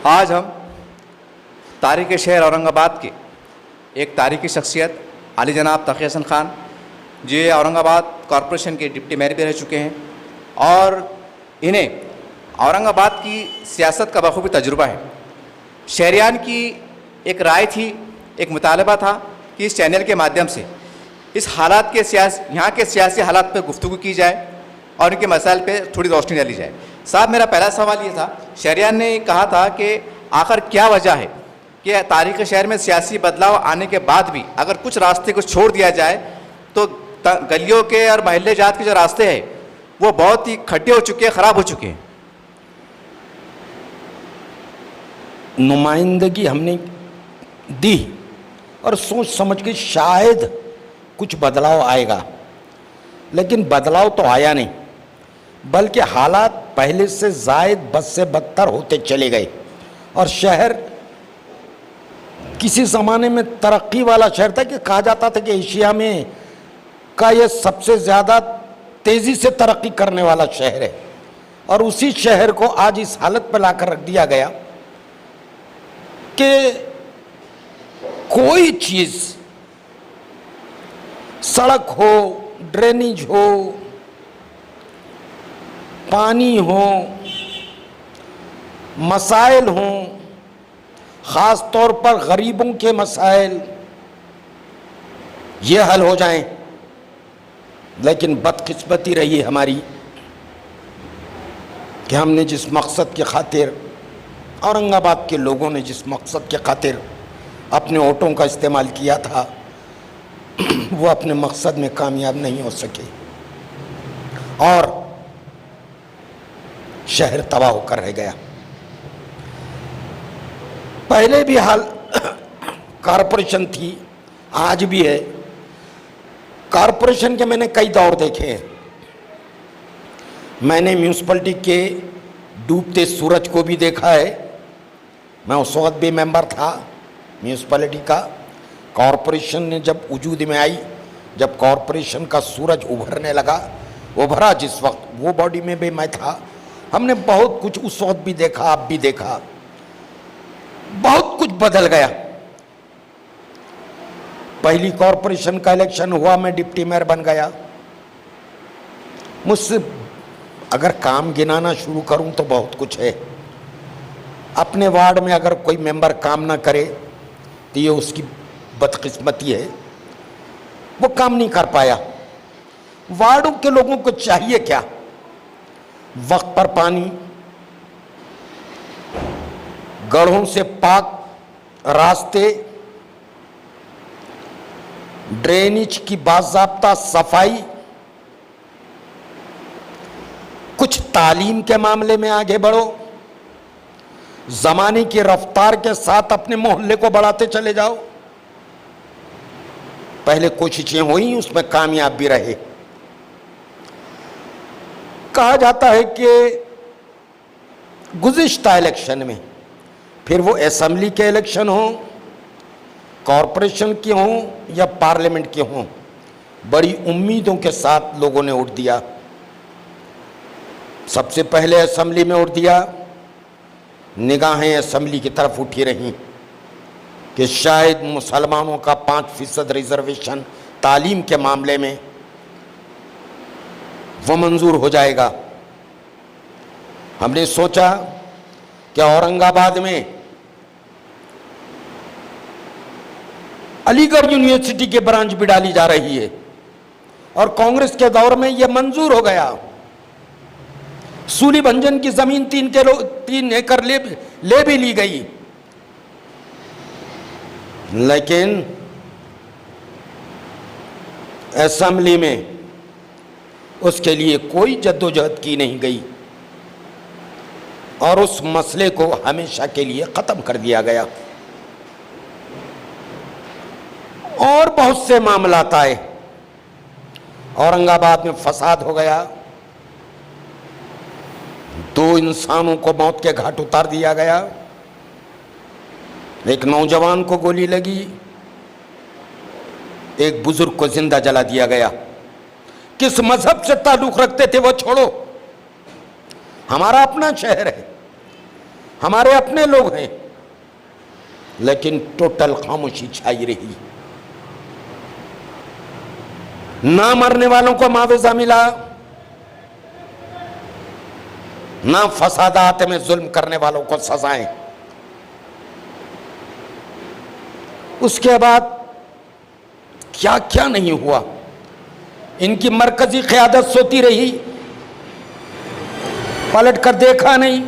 आज हम तारीख़ शहर औरंगाबाद के एक तारीख़ी शख्सियत आली जनाब तकी हसन ख़ान, जो औरंगाबाद कॉरपोरेशन के डिप्टी मेयर भी रह चुके हैं और इन्हें औरंगाबाद की सियासत का बखूबी तजुर्बा है। शहरियान की एक राय थी, एक मुतालबा था कि इस चैनल के माध्यम से इस हालात के यहाँ के सियासी हालात पर गुफ्तगू की जाए और इनके मसाइल पे थोड़ी रोशनी डाली जाए। साहब, मेरा पहला सवाल ये था, शहरियान ने कहा था कि आखिर क्या वजह है कि तारीख़ शहर में सियासी बदलाव आने के बाद भी अगर कुछ रास्ते को छोड़ दिया जाए तो गलियों के और महल्ले जात के जो रास्ते हैं वो बहुत ही खड्डे हो चुके हैं, ख़राब हो चुके हैं। नुमाइंदगी हमने दी और सोच समझ के शायद कुछ बदलाव आएगा, लेकिन बदलाव तो आया नहीं, बल्कि हालात पहले से ज़ायद बद से बदतर होते चले गए। और शहर किसी ज़माने में तरक्की वाला शहर था कि कहा जाता था कि एशिया में का ये सबसे ज़्यादा तेज़ी से तरक्की करने वाला शहर है, और उसी शहर को आज इस हालत पर लाकर रख दिया गया कि कोई चीज़, सड़क हो, ड्रेनेज हो, पानी हो, मसाइल हों, ख़ास तौर पर गरीबों के मसाइल, ये हल हो जाएं। लेकिन बदकिस्मती रही हमारी कि हमने जिस मकसद के खातिर, औरंगाबाद के लोगों ने जिस मकसद के खातिर अपने वोटों का इस्तेमाल किया था, वो अपने मकसद में कामयाब नहीं हो सके और शहर तबाह होकर रह गया। पहले भी हाल कॉरपोरेशन थी, आज भी है। कॉरपोरेशन के मैंने कई दौर देखे हैं। मैंने म्यूनसिपलिटी के डूबते सूरज को भी देखा है, मैं उस वक्त भी मेंबर था म्यूनसिपलिटी का। कॉरपोरेशन ने जब वजूद में आई, जब कॉरपोरेशन का सूरज उभरने लगा, उभरा जिस वक्त, वो बॉडी में भी मैं था। हमने बहुत कुछ उस वक्त भी देखा, आप भी देखा, बहुत कुछ बदल गया। पहली कॉरपोरेशन का इलेक्शन हुआ, मैं डिप्टी मेयर बन गया। मुझसे अगर काम गिनाना शुरू करूं तो बहुत कुछ है। अपने वार्ड में अगर कोई मेंबर काम ना करे तो ये उसकी बदकिस्मती है, वो काम नहीं कर पाया। वार्डों के लोगों को चाहिए क्या? वक्त पर पानी, गढ़ों से पाक रास्ते, ड्रेनेज की बाज़ाब्ता सफाई, कुछ तालीम के मामले में आगे बढ़ो, ज़माने की रफ्तार के साथ अपने मोहल्ले को बढ़ाते चले जाओ। पहले कोशिशें हुई, उसमें कामयाब भी रहे। कहा जाता है कि गुज़िश्ता इलेक्शन में, फिर वो असेंबली के इलेक्शन हों, कॉरपोरेशन के हों या पार्लियामेंट के हों, बड़ी उम्मीदों के साथ लोगों ने वोट दिया। सबसे पहले असेंबली में वोट दिया। निगाहें असेंबली की तरफ उठी रहीं कि शायद मुसलमानों का 5% रिजर्वेशन तालीम के मामले में वो मंजूर हो जाएगा। हमने सोचा कि औरंगाबाद में अलीगढ़ यूनिवर्सिटी की ब्रांच भी डाली जा रही है और कांग्रेस के दौर में यह मंजूर हो गया। सूली भंजन की जमीन 3 एकड़ ले भी ली गई, लेकिन असेंबली में उसके लिए कोई जद्दोजहद की नहीं गई और उस मसले को हमेशा के लिए ख़त्म कर दिया गया। और बहुत से मामलात आए। औरंगाबाद में फसाद हो गया, 2 इंसानों को मौत के घाट उतार दिया गया, एक नौजवान को गोली लगी, एक बुजुर्ग को जिंदा जला दिया गया। किस मजहब से ताल्लुक रखते थे वो छोड़ो, हमारा अपना शहर है, हमारे अपने लोग हैं, लेकिन टोटल खामोशी छाई रही। ना मरने वालों को मुआवजा मिला, ना फसादात में जुल्म करने वालों को सजाएं। उसके बाद क्या क्या नहीं हुआ। इनकी मरकजी क़यादत सोती रही, पलट कर देखा नहीं।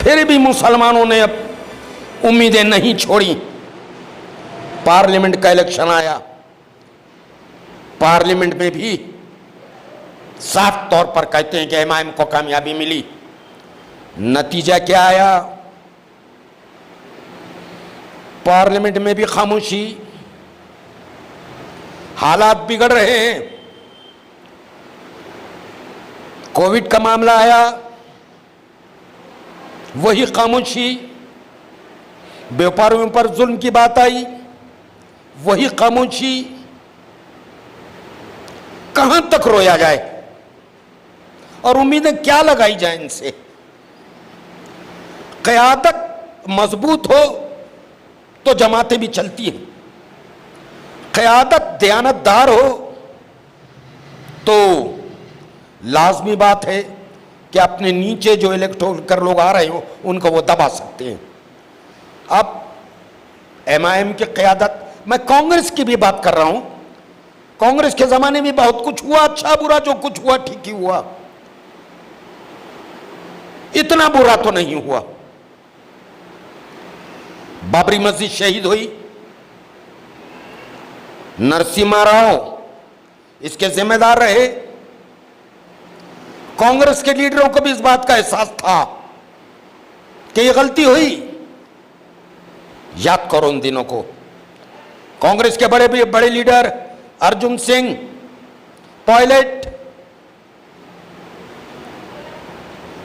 फिर भी मुसलमानों ने अब उम्मीदें नहीं छोड़ी। पार्लियामेंट का इलेक्शन आया, पार्लियामेंट में भी साफ तौर पर कहते हैं कि एमआईएम को कामयाबी मिली। नतीजा क्या आया? पार्लियामेंट में भी खामोशी, हालात बिगड़ रहे हैं। कोविड का मामला आया, वही खामोशी। व्यापारियों पर जुल्म की बात आई, वही खामोशी। कहां तक रोया जाए और उम्मीदें क्या लगाई जाए इनसे? क़यादत मजबूत हो तो जमातें भी चलती हैं, क़यादत दयानतदार हो तो लाजमी बात है कि अपने नीचे जो इलेक्टोरल कर लोग आ रहे हो उनको वो दबा सकते हैं। अब एमआईएम की क़यादत, मैं कांग्रेस की भी बात कर रहा हूं। कांग्रेस के ज़माने में बहुत कुछ हुआ, अच्छा बुरा जो कुछ हुआ ठीक ही हुआ, इतना बुरा तो नहीं हुआ। बाबरी मस्जिद शहीद हुई, नरसिम्हा राव इसके जिम्मेदार रहे। कांग्रेस के लीडरों को भी इस बात का एहसास था कि यह गलती हुई। याद करो उन दिनों को। कांग्रेस के बड़े बड़े लीडर अर्जुन सिंह, पायलट,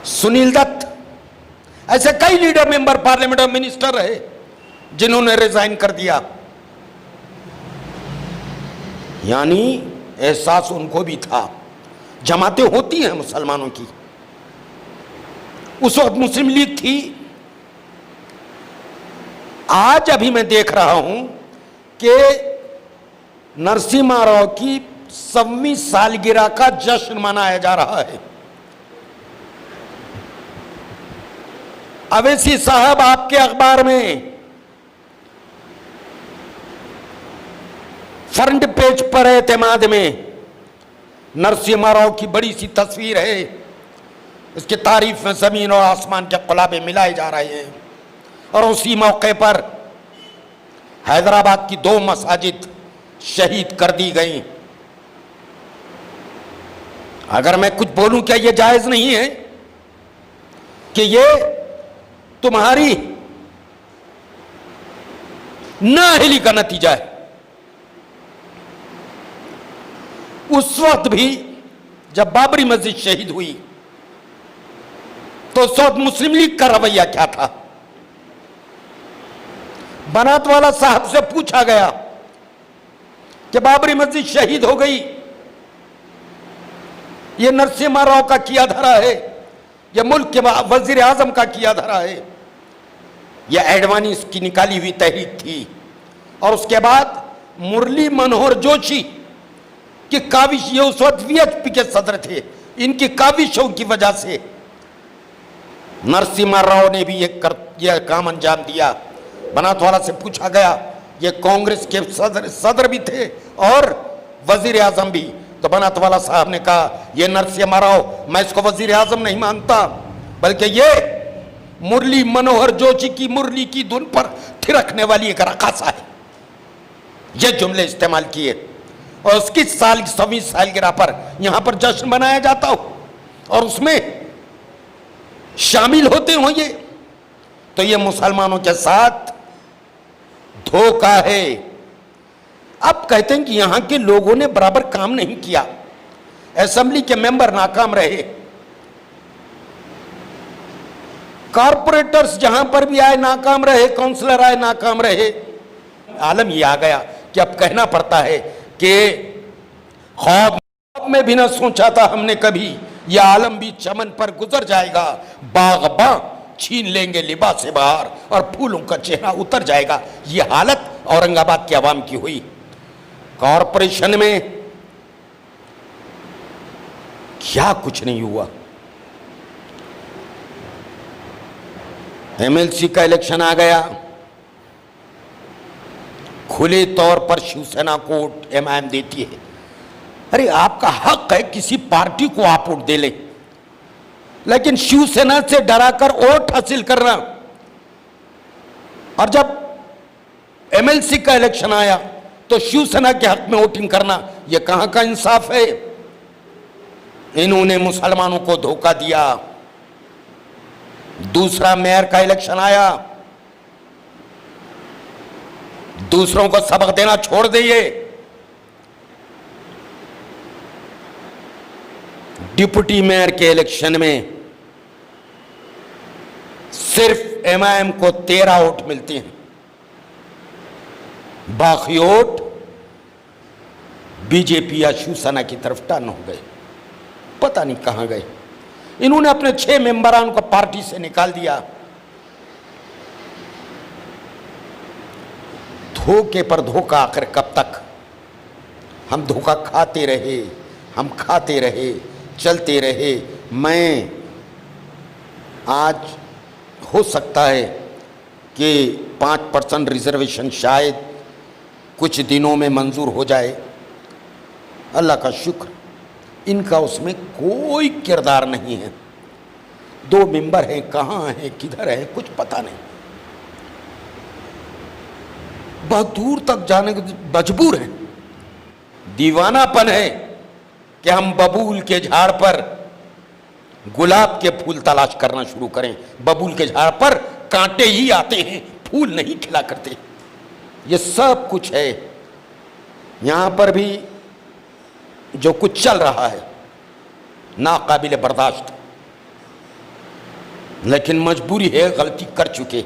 सुनील दत्त, ऐसे कई लीडर मेंबर पार्लियामेंट और मिनिस्टर रहे जिन्होंने रिजाइन कर दिया। यानी एहसास उनको भी था। जमातें होती हैं मुसलमानों की। उस वक्त मुस्लिम लीग थी। आज अभी मैं देख रहा हूं कि नरसिम्हा राव की 100वीं सालगिरह का जश्न मनाया जा रहा है। अवैसी साहब आपके अखबार में फ्रंट पेज पर एतमाद में नरसिम्हा राव की बड़ी सी तस्वीर है। इसकी तारीफ में जमीन और आसमान के क़ुलाबे मिलाए जा रहे हैं। और उसी मौके पर हैदराबाद की 2 मसाजिद शहीद कर दी गई। अगर मैं कुछ बोलूं, क्या यह जायज नहीं है कि यह तुम्हारी नाअहली का नतीजा है? उस वक्त भी जब बाबरी मस्जिद शहीद हुई तो उस वक्त मुस्लिम लीग का रवैया क्या था? बनातवाला साहब से पूछा गया कि बाबरी मस्जिद शहीद हो गई, यह नरसिम्हा राव का किया धरा है, यह मुल्क के वजीर आजम का किया धरा है, यह एडवाणी की निकाली हुई तहरीक थी। और उसके बाद मुरली मनोहर जोशी की काविश, ये उस वक्त वीएचपी के सदर थे, इनकी काविशों की वजह से नरसिम्हा राव ने भी यह काम अंजाम दिया। बनातवाला से पूछा गया, ये कांग्रेस के सदर भी थे और वजीर आजम भी। तो बनातवाला साहब ने कहा, ये नरसिम्हा राव, मैं इसको वजीर आजम नहीं मानता, बल्कि ये मुरली मनोहर जोशी की मुरली की धुन पर थिरकने वाली एक रकासा है। ये जुमले इस्तेमाल किए और उसकी 100वीं सालगिरह पर यहां पर जश्न मनाया जाता हो और उसमें शामिल होते हो ये, तो ये मुसलमानों के साथ धोखा है। अब कहते हैं कि यहां के लोगों ने बराबर काम नहीं किया, असेंबली के मेंबर नाकाम रहे, कारपोरेटर्स जहां पर भी आए नाकाम रहे, काउंसलर आए नाकाम रहे। आलम ये आ गया कि अब कहना पड़ता है कि ख्वाब में भी ना सोचा था हमने कभी, यह आलम भी चमन पर गुजर जाएगा, बाग़बां छीन लेंगे लिबास से बाहर और फूलों का चेहरा उतर जाएगा। ये हालत औरंगाबाद की आवाम की हुई। कॉरपोरेशन में क्या कुछ नहीं हुआ। एमएलसी का इलेक्शन आ गया, खुले तौर पर शिवसेना को वोट एमआईएम देती है। अरे आपका हक है किसी पार्टी को आप वोट दे ले, लेकिन शिवसेना से डराकर वोट हासिल करना और जब एमएलसी का इलेक्शन आया तो शिवसेना के हक में वोटिंग करना, यह कहां का इंसाफ है। इन्होंने मुसलमानों को धोखा दिया। दूसरा मेयर का इलेक्शन आया, दूसरों को सबक देना छोड़ दिए। डिप्टी मेयर के इलेक्शन में सिर्फ एमआईएम को 13 वोट मिलते हैं, बाकी वोट बीजेपी या शिवसेना की तरफ टर्न हो गए। पता नहीं कहां गए। इन्होंने अपने 6 मेंबरान को पार्टी से निकाल दिया। धोखे पर धोखा, आखिर कब तक हम धोखा खाते रहे, हम खाते रहे, चलते रहे। मैं आज हो सकता है कि 5% रिजर्वेशन शायद कुछ दिनों में मंजूर हो जाए। अल्लाह का शुक्र, इनका उसमें कोई किरदार नहीं है। 2 मेंबर हैं, कहाँ हैं, किधर हैं, कुछ पता नहीं। बहुत दूर तक जाने को मजबूर हैं। दीवानापन है कि हम बबूल के झाड़ पर गुलाब के फूल तलाश करना शुरू करें। बबूल के झाड़ पर कांटे ही आते हैं, फूल नहीं खिला करते। ये सब कुछ है। यहां पर भी जो कुछ चल रहा है नाकाबिले बर्दाश्त, लेकिन मजबूरी है, गलती कर चुके,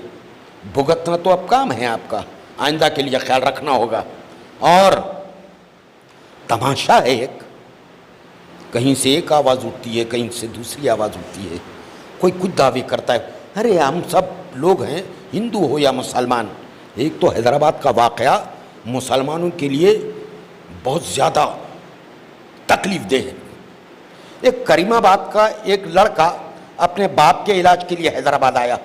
भुगतना तो अब काम है आपका। आइंदा के लिए ख्याल रखना होगा। और तमाशा है एक, कहीं से एक आवाज़ उठती है, कहीं से दूसरी आवाज़ उठती है। कोई कुछ दावे करता है। अरे हम सब लोग हैं, हिंदू हो या मुसलमान। एक तो हैदराबाद का वाक़या मुसलमानों के लिए बहुत ज़्यादा तकलीफ दे है। एक करीमाबाद का एक लड़का अपने बाप के इलाज के लिए हैदराबाद आया।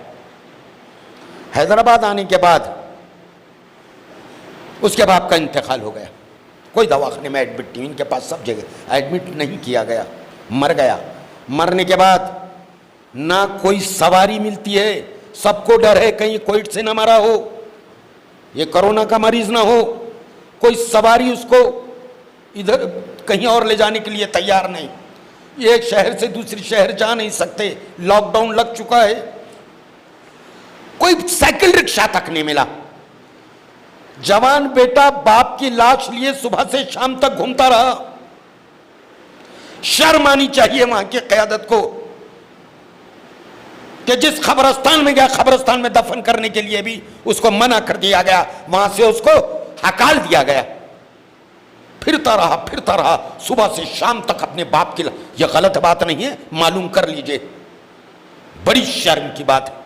हैदराबाद आने के बाद उसके बाप का इंतकाल हो गया। कोई दवाखाने में एडमिट नहीं, इनके पास सब जगह एडमिट नहीं किया गया, मर गया। मरने के बाद ना कोई सवारी मिलती है, सबको डर है कहीं कोविड से ना मरा हो, ये कोरोना का मरीज ना हो। कोई सवारी उसको इधर कहीं और ले जाने के लिए तैयार नहीं। एक शहर से दूसरे शहर जा नहीं सकते, लॉकडाउन लग चुका है। कोई साइकिल रिक्शा तक नहीं मिला। जवान बेटा बाप की लाश लिए सुबह से शाम तक घूमता रहा। शर्म आनी चाहिए वहां की क़यादत को कि जिस कब्रिस्तान में गया, कब्रिस्तान में दफन करने के लिए भी उसको मना कर दिया गया, वहां से उसको हकाल दिया गया। फिरता रहा सुबह से शाम तक अपने बाप की। यह गलत बात नहीं है, मालूम कर लीजिए, बड़ी शर्म की बात है।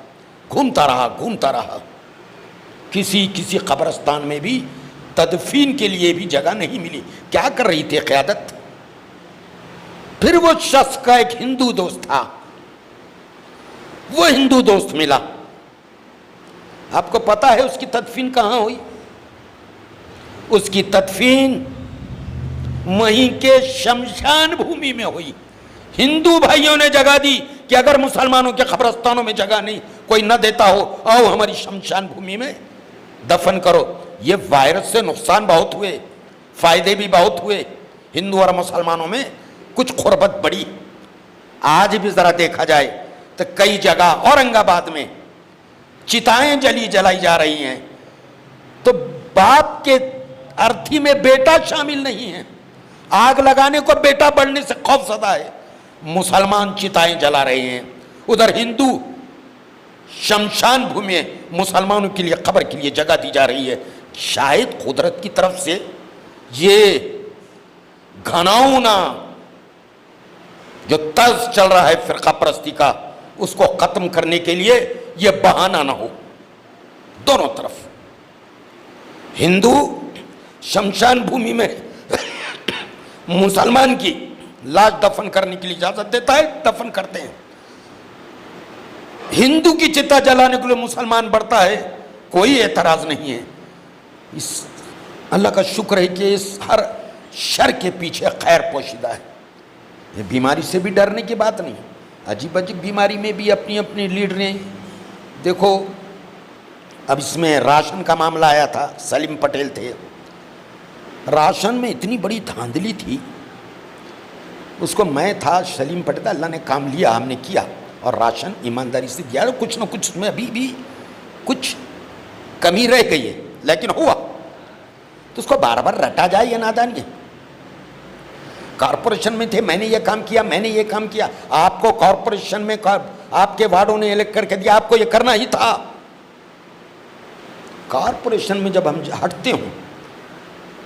घूमता रहा। किसी कब्रिस्तान में भी तदफीन के लिए भी जगह नहीं मिली। क्या कर रही थी क़यादत? फिर वो शख्स का एक हिंदू दोस्त था, वो हिंदू दोस्त मिला। आपको पता है उसकी तदफीन कहाँ हुई? उसकी तदफीन वहीं के शमशान भूमि में हुई। हिंदू भाइयों ने जगह दी कि अगर मुसलमानों के कब्रिस्तानों में जगह नहीं, कोई न देता हो, आओ हमारी शमशान भूमि में दफन करो। ये वायरस से नुकसान बहुत हुए, फायदे भी बहुत हुए। हिंदू और मुसलमानों में कुछ खुरबत बढ़ी। आज भी जरा देखा जाए तो कई जगह औरंगाबाद में चिताएं जलाई जा रही हैं, तो बाप के अर्थी में बेटा शामिल नहीं है। आग लगाने को बेटा बढ़ने से खौफजदा है। मुसलमान चिताएं जला रहे हैं, उधर हिंदू शमशान भूमि मुसलमानों के लिए कब्र के लिए जगह दी जा रही है। शायद कुदरत की तरफ से ये घनाउना जो तर्ज चल रहा है फिरका परस्ती का, उसको खत्म करने के लिए ये बहाना ना हो। दोनों तरफ हिंदू शमशान भूमि में मुसलमान की लाश दफन करने के लिए इजाजत देता है, दफन करते हैं। हिंदू की चिता जलाने के लिए मुसलमान बढ़ता है, कोई एतराज नहीं है। इस अल्लाह का शुक्र है कि इस हर शर के पीछे खैर पोशीदा है। ये बीमारी से भी डरने की बात नहीं। अजीब अजीब बीमारी में भी अपनी अपनी लीडरें, देखो अब इसमें राशन का मामला आया था, सलीम पटेल थे, राशन में इतनी बड़ी धांधली थी, उसको मैं था, सलीम पटेल, अल्लाह ने काम लिया, हमने किया और राशन ईमानदारी से दिया। कुछ ना कुछ उसमें अभी भी कुछ कमी रह गई है, लेकिन हुआ। तो उसको बार बार रटा जाए, ये नादानी है। कॉरपोरेशन में थे, मैंने ये काम किया, मैंने ये काम किया। आपको कॉरपोरेशन में आपके वार्डों ने इलेक्ट करके दिया, आपको ये करना ही था। कॉरपोरेशन में जब हम हटते हो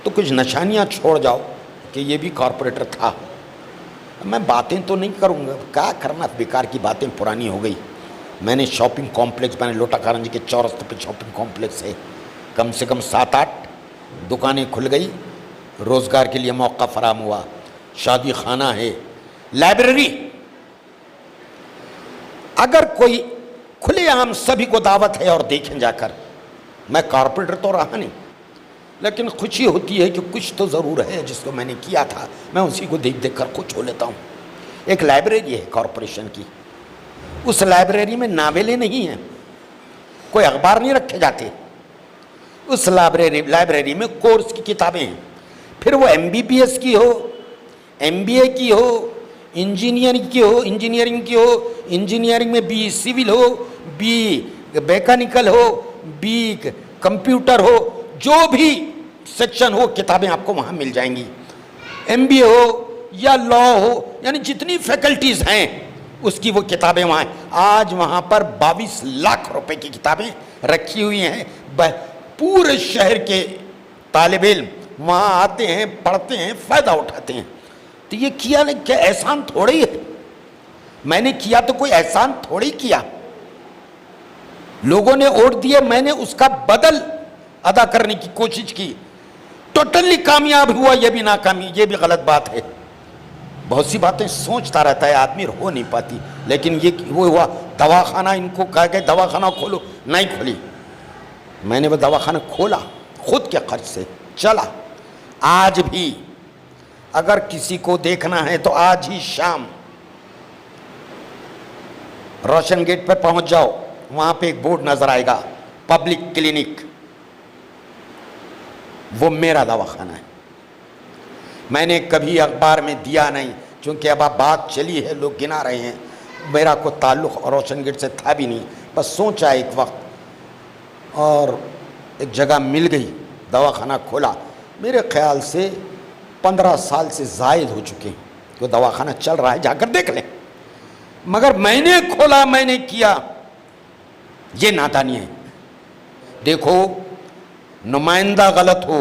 तो कुछ निशानियां छोड़ जाओ कि ये भी कॉरपोरेटर था। मैं बातें तो नहीं करूँगा, क्या करना, बेकार की बातें पुरानी हो गई। मैंने शॉपिंग कॉम्प्लेक्स, मैंने लोटा कारंजी के चौरस्ते पे शॉपिंग कॉम्प्लेक्स है, कम से कम 7-8 दुकानें खुल गई, रोज़गार के लिए मौका फराम हुआ, शादी खाना है, लाइब्रेरी। अगर कोई खुलेआम सभी को दावत है और देखें जाकर, मैं कॉरपोरेटर तो रहा नहीं, लेकिन खुशी होती है कि कुछ तो ज़रूर है जिसको मैंने किया था, मैं उसी को देख देख कर खुश हो लेता हूँ। एक लाइब्रेरी है कॉरपोरेशन की, उस लाइब्रेरी में नावेलें नहीं हैं, कोई अखबार नहीं रखे जाते। उस लाइब्रेरी में कोर्स की किताबें हैं, फिर वो MBBS की हो, MBA की हो, इंजीनियरिंग की हो, इंजीनियरिंग में BE सिविल हो, BE मैकेनिकल हो, BE कंप्यूटर हो, जो भी सेक्शन हो, किताबें आपको वहाँ मिल जाएंगी। MBA हो या लॉ हो, यानी जितनी फैकल्टीज़ हैं उसकी वो किताबें वहाँ हैं। आज वहाँ पर 22 लाख रुपए की किताबें रखी हुई हैं। पूरे शहर के तालिबे इल्म वहाँ आते हैं, पढ़ते हैं, फ़ायदा उठाते हैं। तो ये किया नहीं, क्या एहसान थोड़ी है? मैंने किया तो कोई एहसान थोड़ी किया। लोगों ने वोट दिए, मैंने उसका बदल अदा करने की कोशिश की। टोटली कामयाब हुआ, ये भी नाकामी, ये भी गलत बात है। बहुत सी बातें सोचता रहता है आदमी, हो नहीं पाती। लेकिन ये वो हुआ, दवाखाना, इनको कहा कि दवाखाना खोलो, नहीं खोली। मैंने वो दवाखाना खोला, खुद के खर्च से चला। आज भी अगर किसी को देखना है तो आज ही शाम रोशन गेट पर पहुंच जाओ, वहां पे एक बोर्ड नजर आएगा, पब्लिक क्लिनिक, वो मेरा दवाखाना है। मैंने कभी अखबार में दिया नहीं, क्योंकि अब बात चली है, लोग गिना रहे हैं। मेरा कोई ताल्लुक़ रोशन गेट से था भी नहीं, बस सोचा एक वक्त और एक जगह मिल गई, दवाखाना खोला। मेरे ख्याल से 15 साल से ज़ायद हो चुके हैं तो दवाखाना चल रहा है, जाकर देख लें। मगर मैंने खोला, मैंने किया, ये नादानी है। देखो, नुमाइंदा गलत हो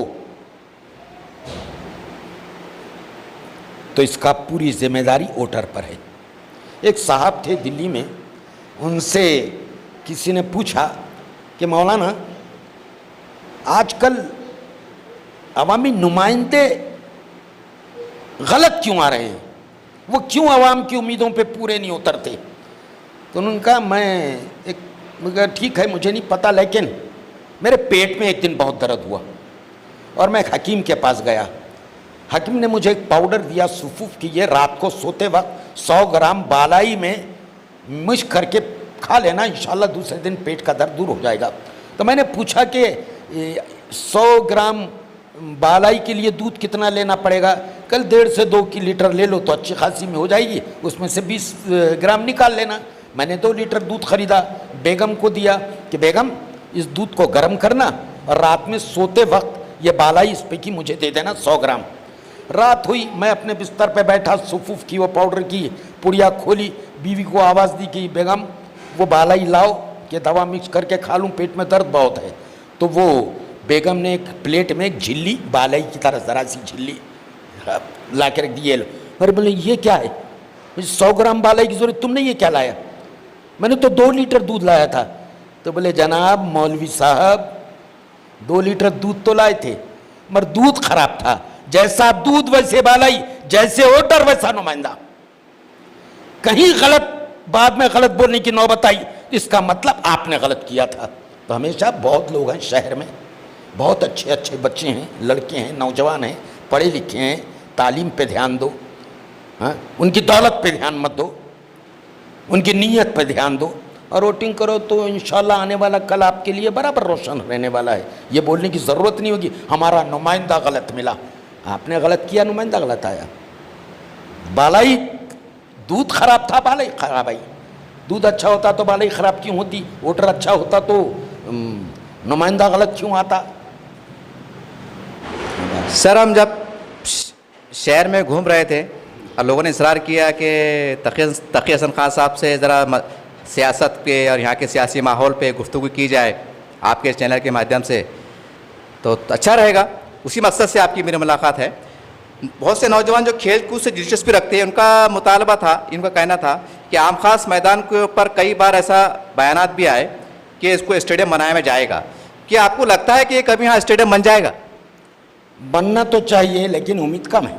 तो इसका पूरी जिम्मेदारी वोटर पर है। एक साहब थे दिल्ली में, उनसे किसी ने पूछा कि मौलाना, आजकल अवामी नुमाइंदे गलत क्यों आ रहे हैं, वो क्यों अवाम की उम्मीदों पे पूरे नहीं उतरते? तो उन्होंने कहा, मैं ठीक है, मुझे नहीं पता, लेकिन मेरे पेट में एक दिन बहुत दर्द हुआ और मैं एक हकीम के पास गया। हकीम ने मुझे एक पाउडर दिया सुफूफ की, ये रात को सोते वक्त 100 ग्राम बालाई में मिक्स करके खा लेना, इंशाल्लाह दूसरे दिन पेट का दर्द दूर हो जाएगा। तो मैंने पूछा कि 100 ग्राम बालाई के लिए दूध कितना लेना पड़ेगा? कल 1.5 से 2 लीटर ले लो तो अच्छी खासी में हो जाएगी, उसमें से 20 ग्राम निकाल लेना। मैंने 2 लीटर दूध खरीदा, बेगम को दिया कि बेगम इस दूध को गर्म करना और रात में सोते वक्त ये बालाई इस पे की मुझे दे देना 100 ग्राम। रात हुई, मैं अपने बिस्तर पे बैठा, सुफूफ की वो पाउडर की पुड़िया खोली, बीवी को आवाज़ दी कि बेगम वो बालाई लाओ कि दवा मिक्स करके खा लूँ, पेट में दर्द बहुत है। तो वो बेगम ने एक प्लेट में एक झिल्ली, बालाई की तरह ज़रा सी झिल्ली ला के रख दी, ये लो। अरे बोले ये क्या है, 100 ग्राम बालाई की ज़रूरत, तुमने ये क्या लाया? मैंने तो 2 लीटर दूध लाया था। तो बोले जनाब मौलवी साहब 2 लीटर दूध तो लाए थे मगर दूध खराब था, जैसा दूध वैसे बालाई, जैसे वोटर वैसा नुमाइंदा। कहीं गलत बाद में गलत बोलने की नौबत आई, इसका मतलब आपने गलत किया था। तो हमेशा बहुत लोग हैं शहर में, बहुत अच्छे अच्छे बच्चे हैं, लड़के हैं, नौजवान हैं, पढ़े लिखे हैं, तालीम पे ध्यान दो, हाँ, उनकी दौलत पे ध्यान मत दो, उनकी नीयत पे ध्यान दो और वोटिंग करो तो इंशाल्लाह आने वाला कल आपके लिए बराबर रोशन रहने वाला है। ये बोलने की ज़रूरत नहीं होगी हमारा नुमाइंदा गलत मिला। आपने गलत किया, नुमाइंदा गलत आया। बालाई दूध खराब था, बालाई खराब आई। दूध अच्छा होता तो बालाई खराब क्यों होती? वोटर अच्छा होता तो नुमाइंदा गलत क्यों आता? सर, हम जब शहर में घूम रहे थे और लोगों ने इसरार किया कि तकी हसन खान साहब से ज़रा सियासत पे और यहाँ के सियासी माहौल पे गुफ्तगू की जाए आपके चैनल के माध्यम से, तो अच्छा रहेगा। उसी मकसद से आपकी मेरी मुलाकात है। बहुत से नौजवान जो खेल कूद से दिलचस्पी रखते हैं, उनका मुतालबा था, इनका कहना था कि आम खास मैदान के ऊपर कई बार ऐसा बयानात भी आए कि इसको स्टेडियम बनाया में जाएगा। क्या आपको लगता है कि कभी यहाँ स्टेडियम बन जाएगा? बनना तो चाहिए लेकिन उम्मीद कम है।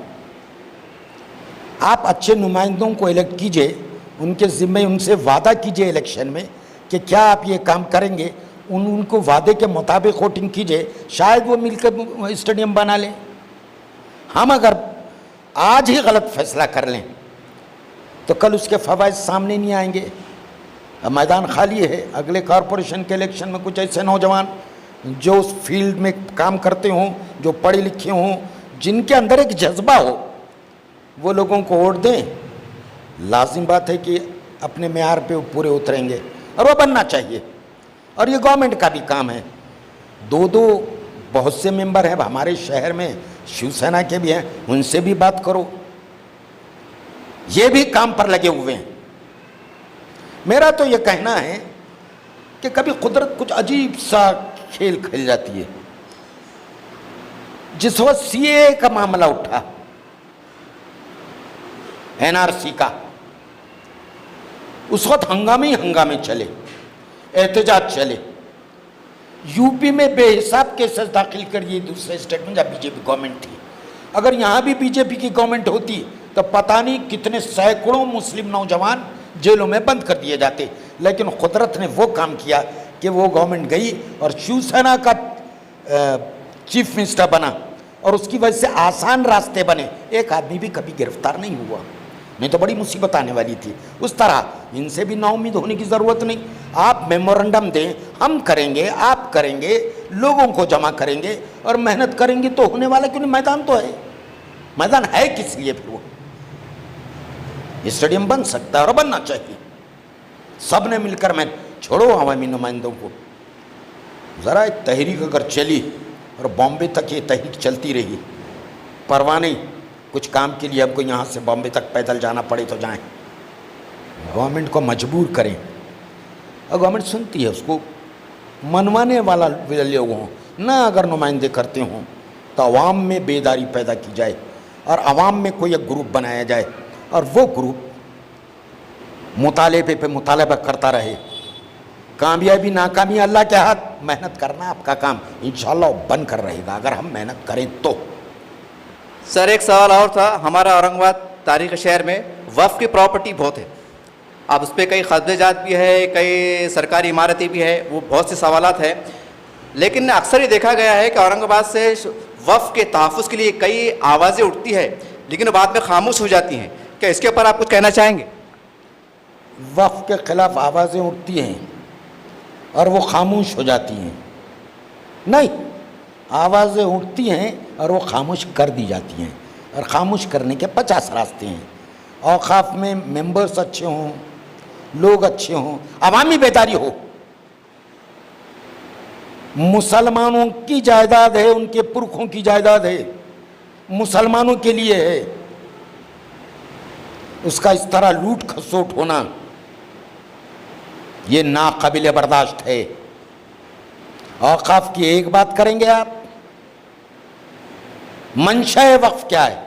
आप अच्छे नुमाइंदों को इलेक्ट कीजिए, उनके ज़िम्मे उनसे वादा कीजिए इलेक्शन में कि क्या आप ये काम करेंगे, उनको वादे के मुताबिक वोटिंग कीजिए, शायद वो मिलकर स्टेडियम बना लें। हम अगर आज ही गलत फैसला कर लें तो कल उसके फ़वाइद सामने नहीं आएंगे। अब मैदान खाली है, अगले कॉरपोरेशन के इलेक्शन में कुछ ऐसे नौजवान जो उस फील्ड में काम करते हों, जो पढ़े लिखे हों, जिनके अंदर एक जज्बा हो, वो लोगों को वोट दें। लाजिम बात है कि अपने मेयार पे पूरे उतरेंगे और वो बनना चाहिए। और ये गवर्नमेंट का भी काम है। 2-2 बहुत से मेंबर हैं हमारे शहर में, शिवसेना के भी हैं, उनसे भी बात करो, ये भी काम पर लगे हुए हैं। मेरा तो ये कहना है कि कभी कुदरत कुछ अजीब सा खेल खेल जाती है। जिस वक्त सीए का मामला उठा, एनआरसी का, उस वक्त हंगामे चले, एहतजाज चले। यूपी में बेहिसाब केसेस दाखिल करिए दूसरे स्टेट में जब बीजेपी गवर्नमेंट थी। अगर यहाँ भी बीजेपी की गवर्नमेंट होती तो पता नहीं कितने सैकड़ों मुस्लिम नौजवान जेलों में बंद कर दिए जाते। लेकिन कुदरत ने वो काम किया कि वो गवर्नमेंट गई और शिवसेना का चीफ मिनिस्टर बना और उसकी वजह से आसान रास्ते बने। एक आदमी भी कभी गिरफ्तार नहीं हुआ, नहीं तो बड़ी मुसीबत आने वाली थी। उस तरह इनसे भी नाउम्मीद होने की ज़रूरत नहीं। आप मेमोरेंडम दें, हम करेंगे, आप करेंगे, लोगों को जमा करेंगे और मेहनत करेंगे तो होने वाला क्यों नहीं? मैदान तो है। मैदान है किस लिए? फिर वो स्टेडियम बन सकता है और बनना चाहिए। सब ने मिलकर, मैं छोड़ो अवामी नुमाइंदों को, ज़रा एक तहरीक अगर चली और बॉम्बे तक ये तहरीक चलती रही, परवाह नहीं, कुछ काम के लिए हमको यहाँ से बॉम्बे तक पैदल जाना पड़े तो जाएं। गवर्नमेंट को मजबूर करें और गवर्नमेंट सुनती है, उसको मनवाने वाला लोग हों ना। अगर नुमाइंदे करते हों तो आवाम में बेदारी पैदा की जाए और आवाम में कोई एक ग्रुप बनाया जाए और वो ग्रुप मुतालबे पे मुतालबा करता रहे। कामयाबी नाकामी अल्लाह के हाथ, मेहनत करना आपका काम, इंशाअल्लाह बन कर रहेगा अगर हम मेहनत करें तो। सर, एक सवाल और था। हमारा औरंगाबाद तारीख़ शहर में वफ़ की प्रॉपर्टी बहुत है। अब उस पर कई कब्ज़ेजात भी है, कई सरकारी इमारतें भी है, वो बहुत से सवालात है। लेकिन अक्सर ये देखा गया है कि औरंगाबाद से वफ़ के तहफ़्फ़ुज़ के लिए कई आवाज़ें उठती है लेकिन बाद में खामोश हो जाती हैं। क्या इसके ऊपर आप कुछ कहना चाहेंगे? वफ़ के ख़िलाफ़ आवाज़ें उठती हैं और वो खामोश हो जाती हैं? नहीं, आवाज़ें उठती हैं और वो खामोश कर दी जाती हैं। और खामोश करने के 50 रास्ते हैं। औक़ाफ़ में मेंबर्स अच्छे हों, लोग अच्छे हों, अवामी बेदारी हो। मुसलमानों की जायदाद है, उनके पुरखों की जायदाद है, मुसलमानों के लिए है। उसका इस तरह लूट खसोट होना ये नाकाबिले बर्दाश्त है। औक़ाफ़ की एक बात करेंगे आप, मंशा वक्फ क्या है?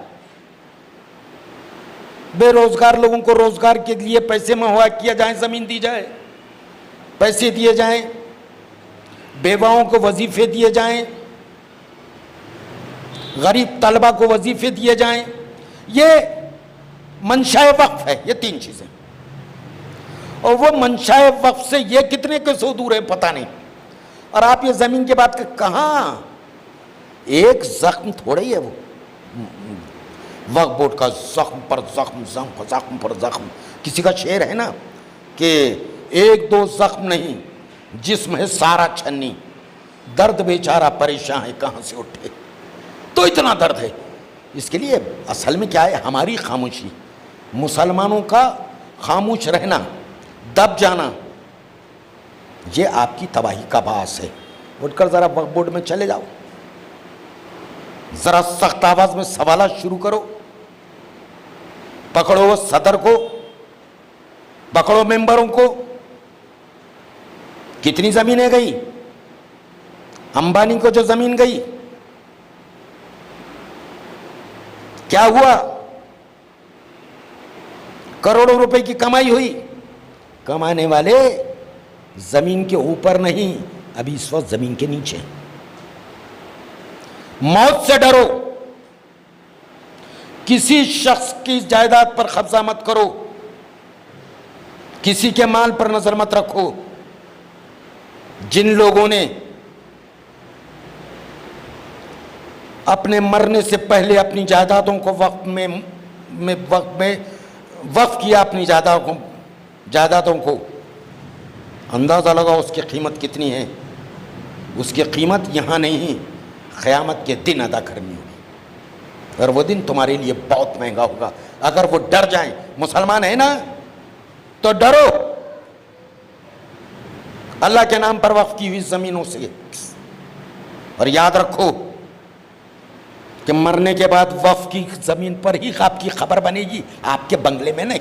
बेरोजगार लोगों को रोजगार के लिए पैसे मुहैया किया जाए, जमीन दी जाए। पैसे दिए जाएं, बेवाओं को वजीफे दिए जाएं, गरीब तलबा को वजीफे दिए जाएं। ये मंशाए वक्फ है, ये 3 चीजें। और वो मंशाए वक्फ से ये कितने के सौ दूर है पता नहीं। और आप ये जमीन की बात कर, कहाँ एक जख्म थोड़ा ही है वो वक्फ बोर्ड का, जख्म पर जख्म, जख्म पर जख्म। किसी का शेर है ना कि 1-2 जख्म नहीं, जिस्म है सारा छन्नी, दर्द बेचारा परेशान है कहाँ से उठे। तो इतना दर्द है। इसके लिए असल में क्या है, हमारी खामोशी, मुसलमानों का खामोश रहना, दब जाना, ये आपकी तबाही का बास है। उठकर ज़रा वक्फ बोर्ड में चले जाओ, ज़रा सख्त आवाज़ में सवालात शुरू करो, पकड़ो वो सदर को, पकड़ो मेंबरों को। कितनी ज़मीनें गई, अंबानी को जो ज़मीन गई क्या हुआ, करोड़ों रुपए की कमाई हुई। कमाने वाले जमीन के ऊपर नहीं, अभी इस वक्त जमीन के नीचे। मौत से डरो, किसी शख्स की जायदाद पर कब्जा मत करो, किसी के माल पर नजर मत रखो। जिन लोगों ने अपने मरने से पहले अपनी जायदादों को वक्फ किया, अपनी जायदादों को अंदाज़ा लगाओ उसकी कीमत कितनी है। उसकी कीमत यहाँ नहीं, क़यामत के दिन अदा करनी होगी, और वो दिन तुम्हारे लिए बहुत महंगा होगा। अगर वो डर जाएं, मुसलमान है ना, तो डरो अल्लाह के नाम पर वक्फ की हुई ज़मीनों से। और याद रखो कि मरने के बाद वक्फ की ज़मीन पर ही आपकी खबर बनेगी, आपके बंगले में नहीं।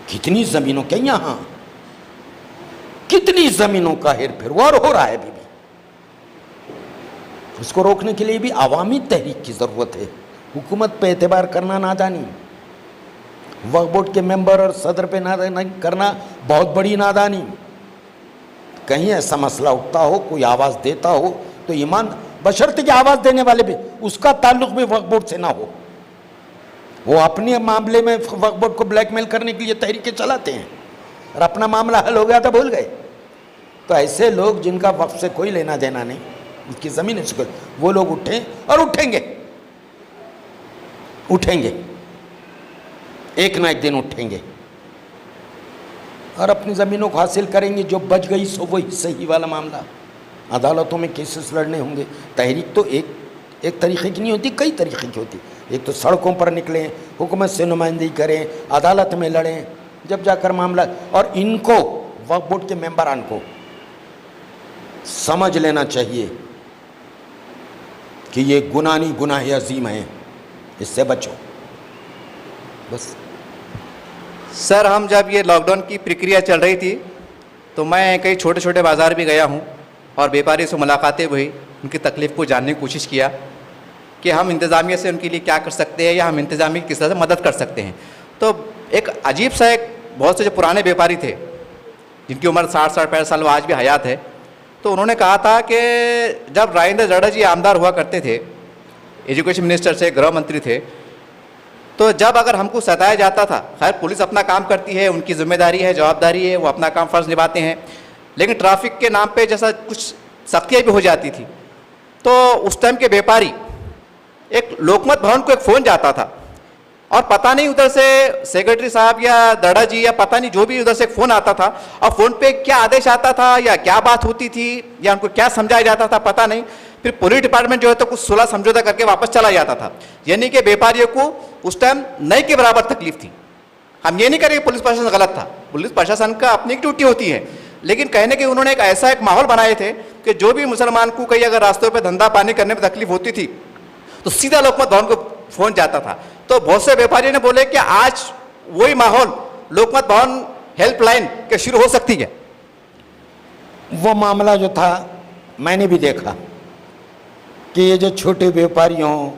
कितनी ज़मीनों के यहाँ, कितनी ज़मीनों का हेर फेर और हो रहा है अभी भी। उसको रोकने के लिए भी अवामी तहरीक की ज़रूरत है। हुकूमत पे एतबार करना नादानी, वक्फ बोर्ड के मेंबर और सदर पे नादानी करना बहुत बड़ी नादानी। कहीं ऐसा मसला उठता हो, कोई आवाज़ देता हो, तो ईमान बशर्ते की आवाज़ देने वाले भी उसका ताल्लुक भी वक्फ बोर्ड से ना हो। वो अपने मामले में वक्फ बोर्ड को ब्लैकमेल करने के लिए तहरीकें चलाते हैं, और अपना मामला हल हो गया तो भूल गए। तो ऐसे लोग जिनका वक्फ से कोई लेना देना नहीं, उसकी ज़मीन है, वो लोग उठें और उठेंगे, एक ना एक दिन उठेंगे और अपनी ज़मीनों को हासिल करेंगे। जो बच गई सो वही सही वाला मामला। अदालतों में केसेस लड़ने होंगे। तहरीक तो एक तरीके की नहीं होती, कई तरीके की होती। एक तो सड़कों पर निकलें, हुकूमत से नुमाइंदगी करें, अदालत में लड़ें, जब जाकर मामला। और इनको वक्फ बोर्ड के मेंबरान को समझ लेना चाहिए कि ये गुनाह अजीम है, इससे बचो बस। सर, हम जब ये लॉकडाउन की प्रक्रिया चल रही थी तो मैं कई छोटे छोटे बाज़ार भी गया हूँ और व्यापारी से मुलाकातें हुई, उनकी तकलीफ़ को जानने की कोशिश किया कि हम इंतज़ामिया से उनके लिए क्या कर सकते हैं या हम इंतज़ामिया की किस तरह से मदद कर सकते हैं। तो एक अजीब सा, एक बहुत से जो पुराने व्यापारी थे जिनकी उम्र 60-65 साल, वो आज भी हयात है, तो उन्होंने कहा था कि जब राजेंद्र जडेजा जी आमदार हुआ करते थे, एजुकेशन मिनिस्टर से, गृह मंत्री थे, तो जब अगर हमको सताया जाता था, खैर पुलिस अपना काम करती है, उनकी जिम्मेदारी है, जवाबदारी है, वो अपना काम फ़र्ज़ निभाते हैं, लेकिन ट्रैफिक के नाम पे जैसा कुछ सख्तियाँ भी हो जाती थी, तो उस टाइम के व्यापारी, एक लोकमत भवन को एक फ़ोन जाता था और पता नहीं उधर से सेक्रेटरी साहब या दड़ा जी या पता नहीं जो भी उधर से एक फ़ोन आता था, और फ़ोन पे क्या आदेश आता था या क्या बात होती थी या उनको क्या समझाया जाता था पता नहीं, फिर पुलिस डिपार्टमेंट जो है तो कुछ सुलह समझौता करके वापस चला जाता था। यानी कि व्यापारियों को उस टाइम नई के बराबर तकलीफ थी। हम ये नहीं करें कि पुलिस प्रशासन गलत था, पुलिस प्रशासन का अपनी एक ड्यूटी होती है, लेकिन कहने के उन्होंने एक ऐसा एक माहौल बनाए थे कि जो भी मुसलमान को कहीं अगर रास्तों पर धंधा पानी करने में तकलीफ होती थी तो सीधा लोकमत भवन को फ़ोन जाता था। तो बहुत से व्यापारियों ने बोले कि आज वही माहौल लोकमत भवन हेल्पलाइन के शुरू हो सकती है। वो मामला जो था मैंने भी देखा कि ये जो छोटे व्यापारी हों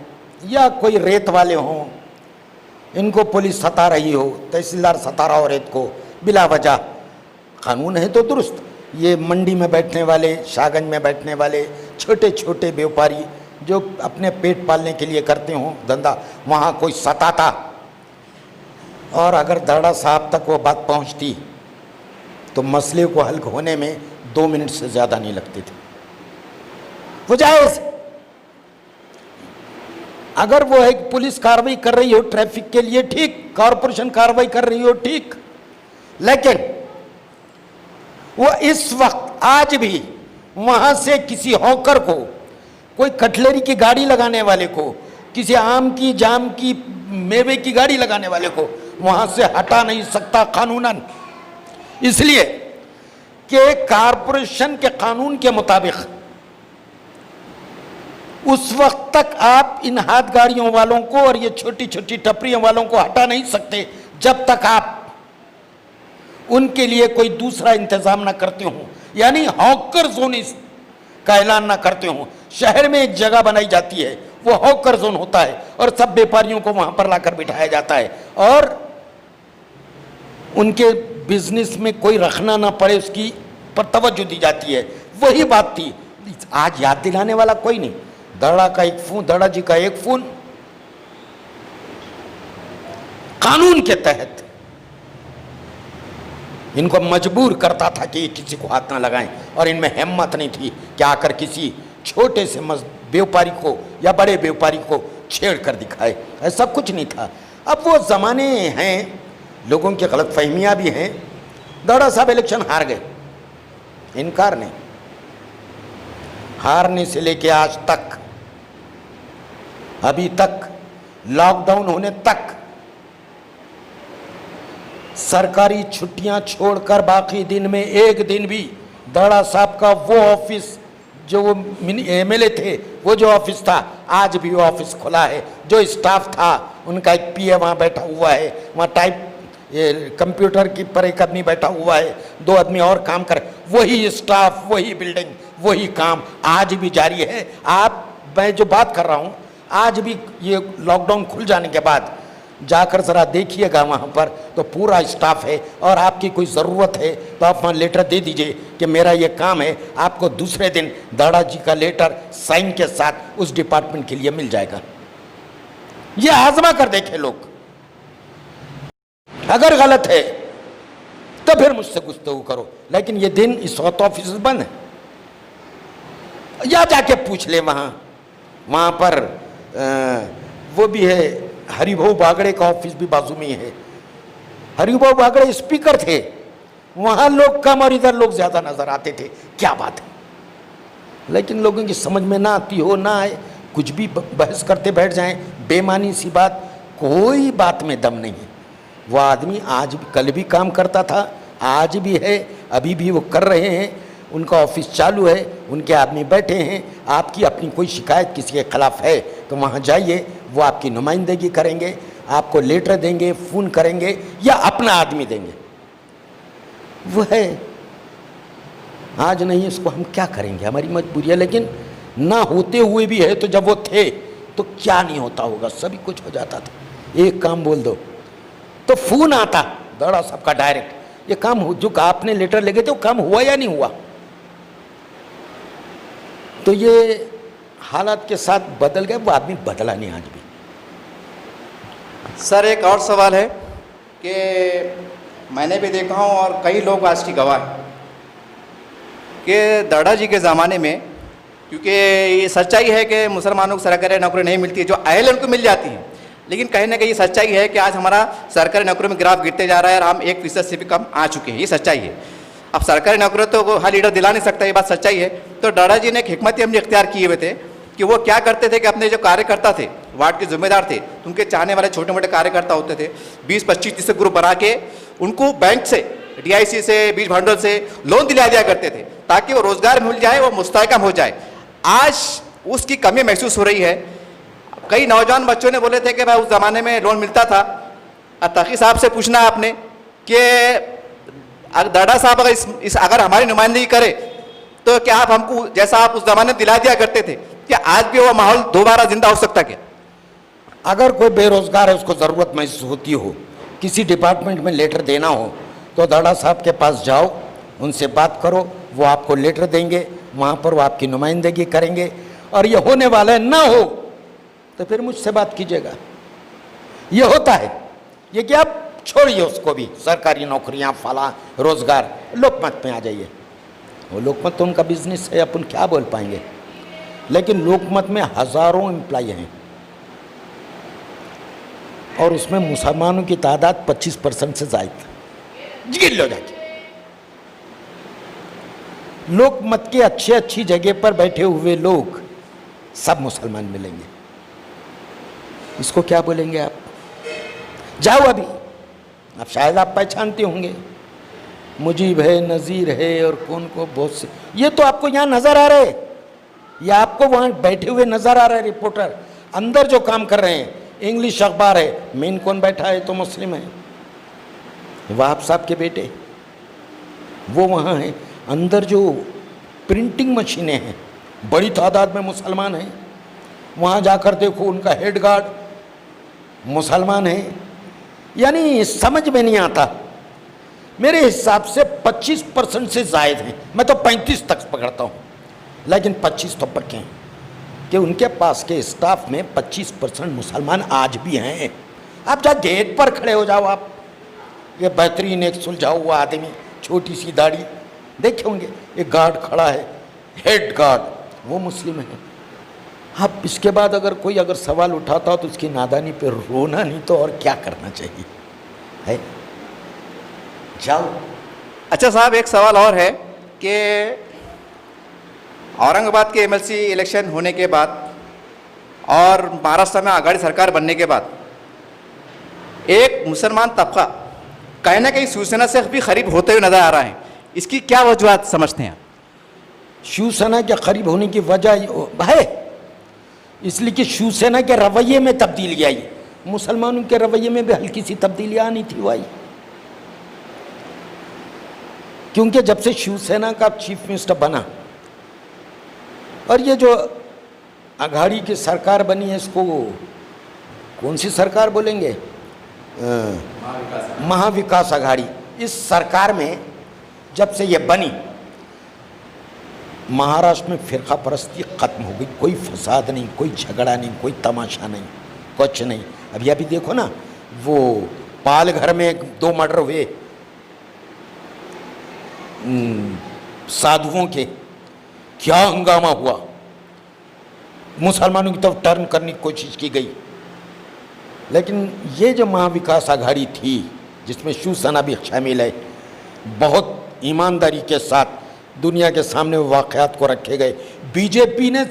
या कोई रेत वाले हों, इनको पुलिस सता रही हो, तहसीलदार सता रहा हो रेत को बिला वजह, कानून है तो दुरुस्त। ये मंडी में बैठने वाले, शाहगंज में बैठने वाले छोटे छोटे व्यापारी जो अपने पेट पालने के लिए करते हों धंधा, वहाँ कोई सताता और अगर दड़ा साहब तक वो बात पहुँचती तो मसले को हल होने में 2 मिनट से ज़्यादा नहीं लगते थे। वो जायज़, अगर वो एक पुलिस कार्रवाई कर रही हो ट्रैफिक के लिए ठीक, कॉरपोरेशन कार्रवाई कर रही हो ठीक, लेकिन वो इस वक्त आज भी वहां से किसी हॉकर को, कोई कटलरी की गाड़ी लगाने वाले को, किसी आम की, जाम की, मेवे की गाड़ी लगाने वाले को वहां से हटा नहीं सकता कानूनन। इसलिए कि कॉरपोरेशन के कानून के मुताबिक उस वक्त तक आप इन हाथ गाड़ियों वालों को और ये छोटी छोटी टपरियों वालों को हटा नहीं सकते जब तक आप उनके लिए कोई दूसरा इंतजाम ना करते हो, यानी हॉकर जोन का ऐलान ना करते हो। शहर में एक जगह बनाई जाती है, वो हॉकर जोन होता है और सब व्यापारियों को वहां पर लाकर बिठाया जाता है और उनके बिजनेस में कोई रखना ना पड़े उसकी पर तवज्जो दी जाती है। वही बात थी, आज याद दिलाने वाला कोई नहीं। दड़ा का एक फोन, दड़ा जी का एक फोन कानून के तहत इनको मजबूर करता था कि किसी को हाथ ना लगाएं और इनमें हिम्मत नहीं थी कि आकर किसी छोटे से व्यापारी को या बड़े व्यापारी को छेड़ कर दिखाए। ऐसा कुछ नहीं था। अब वो ज़माने हैं, लोगों की गलत फहमियाँ भी हैं। दड़ा साहब इलेक्शन हार गए, इनकार नहीं। हारने से लेके आज तक, अभी तक, लॉकडाउन होने तक, सरकारी छुट्टियां छोड़कर बाकी दिन में एक दिन भी दड़ा साहब का वो ऑफिस जो वो एमएलए थे, वो जो ऑफिस था, आज भी वो ऑफिस खुला है। जो स्टाफ था उनका एक पीए वहाँ बैठा हुआ है, वहाँ टाइप कंप्यूटर की पर एक आदमी बैठा हुआ है, 2 आदमी और काम कर, वही स्टाफ, वही बिल्डिंग, वही काम आज भी जारी है। मैं जो बात कर रहा हूँ, आज भी ये लॉकडाउन खुल जाने के बाद जाकर ज़रा देखिएगा वहाँ पर, तो पूरा स्टाफ है और आपकी कोई ज़रूरत है तो आप वहाँ लेटर दे दीजिए कि मेरा ये काम है, आपको दूसरे दिन दादा जी का लेटर साइन के साथ उस डिपार्टमेंट के लिए मिल जाएगा। ये आजमा कर देखे लोग, अगर गलत है तो फिर मुझसे गुफ्तगू करो, लेकिन ये दिन इस वक्त ऑफिस बंद है। या जाके पूछ ले वहाँ पर वो भी है, हरिभाऊ बागड़े का ऑफिस भी बाजू में है। हरिभाऊ बागड़े स्पीकर थे, वहां लोग कम और इधर लोग ज्यादा नजर आते थे। क्या बात है, लेकिन लोगों की समझ में ना आती हो, ना आए, कुछ भी बहस करते बैठ जाएं, बेमानी सी बात, कोई बात में दम नहीं है। वो आदमी आज भी, कल भी काम करता था, आज भी है, अभी भी वो कर रहे हैं, उनका ऑफिस चालू है, उनके आदमी बैठे हैं। आपकी अपनी कोई शिकायत किसी के खिलाफ है तो वहाँ जाइए, वो आपकी नुमाइंदगी करेंगे, आपको लेटर देंगे, फ़ोन करेंगे या अपना आदमी देंगे। वो है, आज नहीं, इसको हम क्या करेंगे, हमारी मजबूरी है। लेकिन ना होते हुए भी है तो जब वो थे तो क्या नहीं होता होगा, सभी कुछ हो जाता था। एक काम बोल दो तो फ़ोन आता दड़ा सबका डायरेक्ट, ये काम हो, जो आपने लेटर ले गए थे वो काम हुआ या नहीं हुआ। तो ये हालात के साथ बदल गए, वो आदमी बदला नहीं आज भी। सर एक और सवाल है कि मैंने भी देखा हूँ और कई लोग आज की गवाह हैं कि दादा जी के ज़माने में, क्योंकि ये सच्चाई है कि मुसलमानों को सरकारी नौकरी नहीं मिलती है, जो अहल उनको मिल जाती है, लेकिन कहीं ना कहीं ये सच्चाई है कि आज हमारा सरकारी नौकरी में ग्राफ गिरते जा रहा है और हम 1% से भी कम आ चुके हैं। ये सच्चाई है। अब सरकारी नौकरी तो हर लीडर दिला नहीं सकता, ये बात सच्चाई है। तो दादा जी ने एक हिकमत अमली इख्तियार किए हुए थे कि वो क्या करते थे कि अपने जो कार्यकर्ता थे, वार्ड के जिम्मेदार थे, उनके चाहने वाले छोटे मोटे कार्यकर्ता होते थे, 20-25 ग्रुप बना के उनको बैंक से, DIC से, बीज भंडोल से लोन दिला दिया करते थे ताकि वो रोजगार मिल जाए, वो मुस्तहकम हो जाए। आज उसकी कमी महसूस हो रही है। कई नौजवान बच्चों ने बोले थे कि भाई उस ज़माने में लोन मिलता था। तकी साहब से पूछना आपने कि दादा साहब अगर हमारी नुमाइंदगी करे तो क्या आप हमको जैसा आप उस ज़माने में दिला दिया करते थे, क्या आज भी वो माहौल दोबारा जिंदा हो सकता क्या? अगर कोई बेरोजगार है, उसको ज़रूरत महसूस होती हो, किसी डिपार्टमेंट में लेटर देना हो, तो दादा साहब के पास जाओ, उनसे बात करो, वो आपको लेटर देंगे, वहाँ पर वो आपकी नुमाइंदगी करेंगे। और ये होने वाला है, ना हो तो फिर मुझसे बात कीजिएगा। ये होता है, ये कि आप छोड़िए उसको भी, सरकारी नौकरियां, फला, रोजगार, लोकमत में आ जाइए। वो लोकमत तो उनका बिजनेस है, अपन क्या बोल पाएंगे। लेकिन लोकमत में हजारों एम्प्लॉय हैं और उसमें मुसलमानों की तादाद 25% से ज्यादा। गिन लो जाके, लोकमत के अच्छी जगह पर बैठे हुए लोग सब मुसलमान मिलेंगे। इसको क्या बोलेंगे आप? जाओ अभी, अब शायद आप पहचानते होंगे, मुजीब है, नज़ीर है और कौन को बहुत से, ये तो आपको यहाँ नजर आ रहे, ये आपको वहाँ बैठे हुए नजर आ रहे रिपोर्टर। अंदर जो काम कर रहे हैं, इंग्लिश अखबार है, मेन कौन बैठा है तो मुस्लिम है, वहाब साहब के बेटे, वो वहाँ हैं। अंदर जो प्रिंटिंग मशीनें हैं, बड़ी तादाद में मुसलमान हैं। वहाँ जाकर देखो, उनका हेड गार्ड मुसलमान है। यानी समझ में नहीं आता। मेरे हिसाब से 25% से ज़ायद हैं, मैं तो 35 तक पकड़ता हूँ, लेकिन 25 तो पक्के हैं कि उनके पास के स्टाफ में 25% मुसलमान आज भी हैं। आप जहाँ गेट पर खड़े हो जाओ, आप ये बेहतरीन एक सुलझा हुआ आदमी, छोटी सी दाढ़ी, देखे होंगे, एक गार्ड खड़ा है, हेड गार्ड, वो मुस्लिम है। अब इसके बाद अगर कोई सवाल उठाता हो तो उसकी नादानी पे रोना नहीं तो और क्या करना चाहिए है? जाओ। अच्छा साहब, एक सवाल और है कि औरंगाबाद के एमएलसी इलेक्शन होने के बाद और महाराष्ट्र में आघाड़ी सरकार बनने के बाद एक मुसलमान तबका कहीं ना कहीं शिवसेना से भी करीब होते हुए नजर आ रहा है। इसकी क्या वजूहत समझते हैं आप? शिवसेना के करीब होने की वजह है इसलिए कि शिवसेना के रवैये में तब्दीली आई। मुसलमानों के रवैये में भी हल्की सी तब्दीली आनी थी, वो आई। क्योंकि जब से शिवसेना का चीफ मिनिस्टर बना और ये जो आघाड़ी की सरकार बनी है, इसको कौन सी सरकार बोलेंगे? महाविकास आघाड़ी। इस सरकार में जब से ये बनी, महाराष्ट्र में फिरका परस्ती खत्म हो गई। कोई फसाद नहीं, कोई झगड़ा नहीं, कोई तमाशा नहीं, कुछ नहीं। अभी अभी देखो ना, वो पालघर में 2 मर्डर हुए साधुओं के, क्या हंगामा हुआ। मुसलमानों की तरफ टर्न करने की कोशिश की गई। लेकिन ये जो महाविकास आघाड़ी थी, जिसमें शिवसेना भी शामिल है, बहुत ईमानदारी के साथ दुनिया के सामने वाक़यात को रखे गए। बीजेपी ने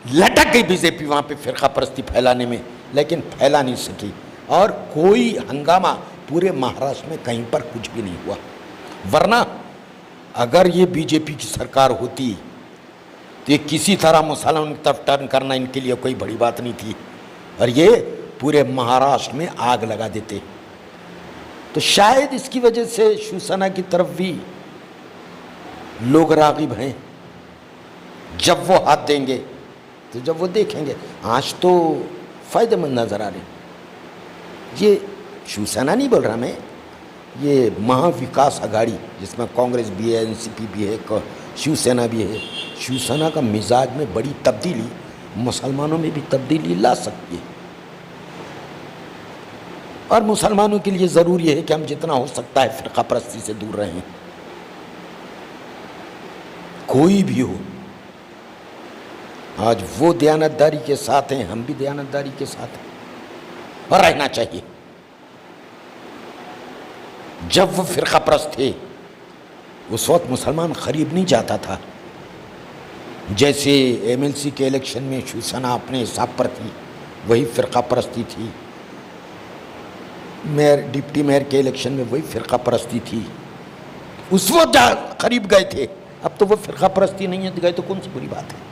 लटक गई, बीजेपी वहाँ पे फिरका परस्ती फैलाने में, लेकिन फैला नहीं सकी और कोई हंगामा पूरे महाराष्ट्र में कहीं पर कुछ भी नहीं हुआ। वरना अगर ये बीजेपी की सरकार होती तो ये किसी तरह मुसलमानों की तरफ टर्न करना इनके लिए कोई बड़ी बात नहीं थी और ये पूरे महाराष्ट्र में आग लगा देते। तो शायद इसकी वजह से शिवसेना की तरफ भी लोग राग़िब हैं। जब वो हाथ देंगे तो जब वो देखेंगे, आज तो फ़ायदेमंद नज़र आ रहे। ये शिवसेना नहीं बोल रहा मैं, ये महाविकास आघाड़ी जिसमें कांग्रेस भी है, एनसीपी भी है, शिवसेना भी है। शिवसेना का मिजाज में बड़ी तब्दीली, मुसलमानों में भी तब्दीली ला सकती है। और मुसलमानों के लिए ज़रूरी है कि हम जितना हो सकता है फ़िरका परस्ती से दूर रहें। कोई भी हो, आज वो दयानतदारी के साथ हैं, हम भी दयानतदारी के साथ हैं और रहना चाहिए। जब वो फ़िरका परस्त थे, उस वक्त मुसलमान करीब नहीं जाता था। जैसे एमएलसी के इलेक्शन में शिवसेना अपने हिसाब पर थी, वही फ़िरका परस्ती थी। मेयर, डिप्टी मेयर के इलेक्शन में वही फ़िरका परस्ती थी। उस वक्त करीब गए थे, अब तो वो फ़िरका परस्ती नहीं है, गए तो कौन सी बुरी बात है।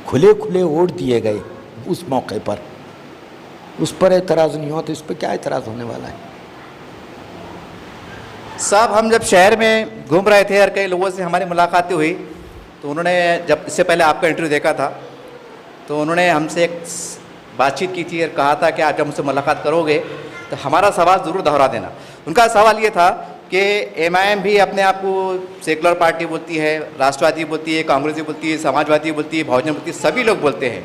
खुले खुले वोट दिए गए उस मौके पर, उस पर एतराज़ नहीं हुआ तो इस पर क्या एतराज़ होने वाला है। साहब, हम जब शहर में घूम रहे थे और कई लोगों से हमारी मुलाकातें हुई, तो उन्होंने, जब इससे पहले आपका इंटरव्यू देखा था, तो उन्होंने हमसे एक बातचीत की थी और कहा था कि आप जब मुझसे मुलाकात करोगे तो हमारा सवाल ज़रूर दोहरा देना। उनका सवाल ये था कि एमआईएम भी अपने आप को सेकुलर पार्टी बोलती है, राष्ट्रवादी बोलती है, कांग्रेसी बोलती है, समाजवादी बोलती है, बहुजन बोलती है, सभी लोग बोलते हैं।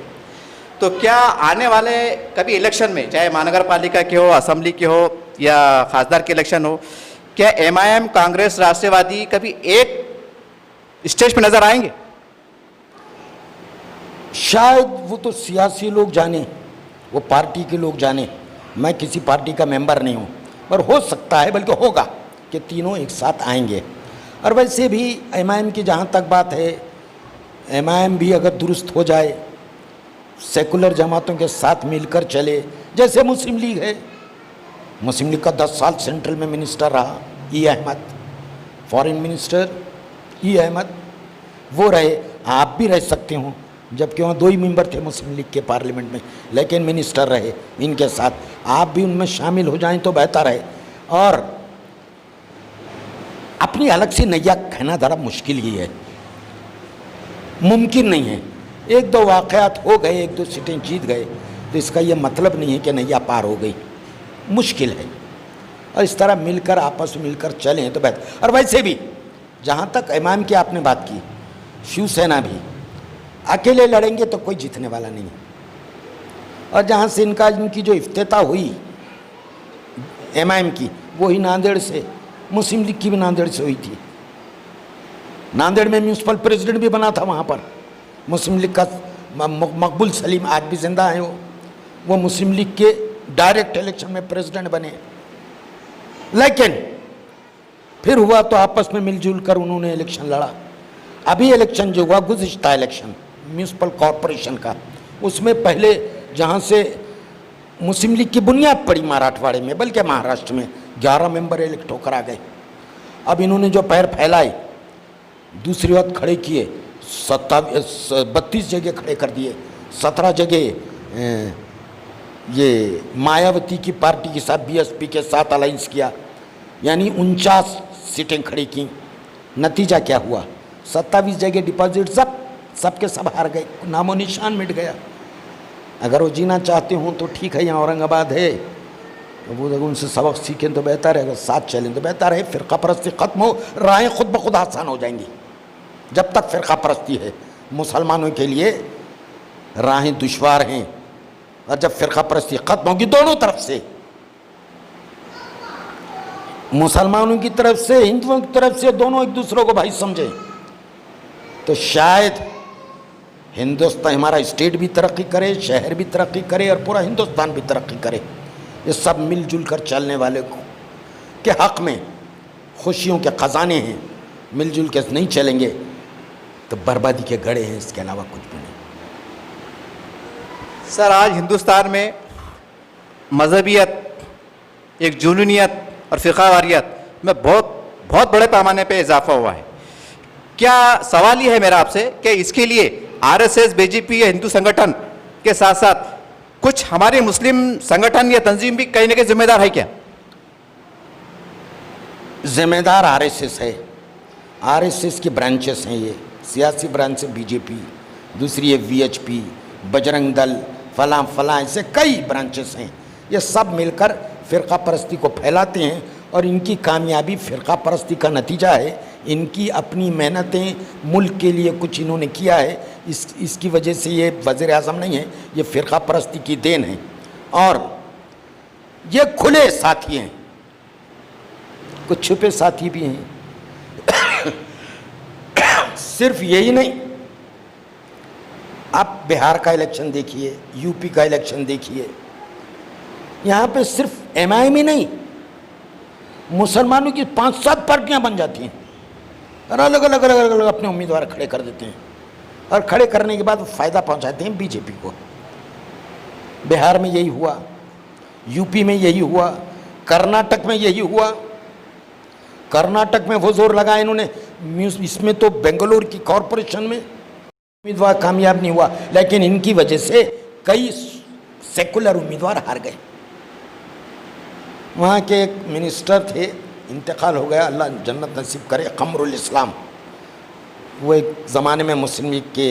तो क्या आने वाले कभी इलेक्शन में, चाहे महानगर पालिका के हो, असेंबली के हो या खासदार के इलेक्शन हो, क्या एमआईएम, कांग्रेस, राष्ट्रवादी कभी एक स्टेज पर नजर आएंगे? शायद वो तो सियासी लोग जाने, वो पार्टी के लोग जाने। मैं किसी पार्टी का मेंबर नहीं हूँ, पर हो सकता है, बल्कि होगा कि तीनों एक साथ आएंगे। और वैसे भी एमआईएम की जहाँ तक बात है, एमआईएम भी अगर दुरुस्त हो जाए, सेकुलर जमातों के साथ मिलकर चले, जैसे मुस्लिम लीग है। मुस्लिम लीग का 10 साल सेंट्रल में मिनिस्टर रहा ई अहमद, फॉरेन मिनिस्टर ई अहमद, वो रहे। आप भी रह सकते हो, जबकि वहाँ 2 ही मेंबर थे मुस्लिम लीग के पार्लियामेंट में, लेकिन मिनिस्टर रहे इनके साथ। आप भी उनमें शामिल हो जाएं तो बेहतर है। और अपनी अलग से नैया कहना ज़रा मुश्किल ही है, मुमकिन नहीं है। 1-2 वाक़यात हो गए, 1-2 सीटें जीत गए, तो इसका ये मतलब नहीं है कि नैया पार हो गई। मुश्किल है। और इस तरह मिलकर, आपस में मिलकर चलें तो बेहतर। और वैसे भी जहाँ तक इमाम की आपने बात की, शिवसेना भी अकेले लड़ेंगे तो कोई जीतने वाला नहीं है। और जहाँ से इनकी जो इफ्तिताह हुई एमआईएम की, वही नांदेड़ से, मुस्लिम लीग की भी नांदेड़ से हुई थी। नांदेड़ में म्यूनसिपल प्रेसिडेंट भी बना था वहाँ पर मुस्लिम लीग का मकबूल सलीम, आज भी जिंदा हैं वो मुस्लिम लीग के डायरेक्ट इलेक्शन में प्रेसिडेंट बने। लेकिन फिर हुआ तो आपस में मिलजुल कर उन्होंने इलेक्शन लड़ा। अभी इलेक्शन जो हुआ, गुज़िश्ता इलेक्शन म्यूनसिपल कॉरपोरेशन का, उसमें पहले जहाँ से मुस्लिम लीग की बुनियाद पड़ी मराठवाड़े में, बल्कि महाराष्ट्र में 11 मेंबर इलेक्ट होकर आ गए। अब इन्होंने जो पैर फैलाए, दूसरी बात खड़े किए, 32 जगह खड़े कर दिए, 17 जगह ये मायावती की पार्टी के साथ, बीएसपी के साथ अलायंस किया, यानी 49 सीटें खड़ी की। नतीजा क्या हुआ? 27 जगह डिपॉजिट सबके सब हार गए, नामो निशान मिट गया। अगर वो जीना चाहते हों तो ठीक है, यहाँ औरंगाबाद है, तो वो अगर उनसे सबक सीखें तो बेहतर है, अगर साथ चलें तो बेहतर है। फ़िरका परस्ती ख़त्म हो, राहें खुद ब खुद आसान हो जाएंगी। जब तक फ़िरका परस्ती है, मुसलमानों के लिए राहें दुश्वार हैं, और जब फ़िरका परस्ती ख़त्म होगी दोनों तरफ से, मुसलमानों की तरफ से, हिंदुओं की तरफ से, दोनों एक दूसरों को भाई समझे, तो शायद हिंदुस्तान, हमारा स्टेट भी तरक्की करे, शहर भी तरक्की करे, और पूरा हिंदुस्तान भी तरक्की करे। ये सब मिलजुल कर चलने वाले को के हक़ में खुशियों के ख़जाने हैं। मिलजुल के नहीं चलेंगे तो बर्बादी के गड़े हैं, इसके अलावा कुछ भी नहीं। सर, आज हिंदुस्तान में मजहबियत, एक जुनूनियत और फ़िक़ावारियत में बहुत बड़े पैमाने पे इजाफा हुआ है। क्या सवाल ये है मेरा आपसे कि इसके लिए आरएसएस, बीजेपी या हिंदू संगठन के साथ साथ कुछ हमारे मुस्लिम संगठन या तंजीम भी कहीं ना कहीं जिम्मेदार है क्या? जिम्मेदार आरएसएस है। आरएसएस की ब्रांचेस हैं, ये सियासी ब्रांच है बीजेपी, दूसरी है वीएचपी, बजरंग दल, फलां ऐसे कई ब्रांचेस हैं। ये सब मिलकर फ़िरका परस्ती को फैलाते हैं, और इनकी कामयाबी फ़िरका परस्ती का नतीजा है। इनकी अपनी मेहनतें, मुल्क के लिए कुछ इन्होंने किया है, इसकी वजह से ये वज़ीर आज़म नहीं है, ये फ़िरका परस्ती की देन है। और ये खुले साथी हैं, कुछ छुपे साथी भी हैं। सिर्फ यही नहीं, आप बिहार का इलेक्शन देखिए, यूपी का इलेक्शन देखिए, यहाँ पे सिर्फ एमआईएम ही नहीं, मुसलमानों की 5-7 पार्टियाँ बन जाती हैं, और अलग अलग अपने उम्मीदवार खड़े कर देते हैं, और खड़े करने के बाद फ़ायदा पहुँचाते हैं बीजेपी को। बिहार में यही हुआ, यूपी में यही हुआ, कर्नाटक में यही हुआ। कर्नाटक में वो जोर लगाया इन्होंने, इसमें तो बेंगलुरु की कॉरपोरेशन में उम्मीदवार कामयाब नहीं हुआ, लेकिन इनकी वजह से कई सेकुलर उम्मीदवार हार गए। वहाँ के एक मिनिस्टर थे, इंतकाल हो गया, अल्लाह जन्नत नसीब करे, कमरुल इस्लाम। वो एक ज़माने में मुस्लिम लीग के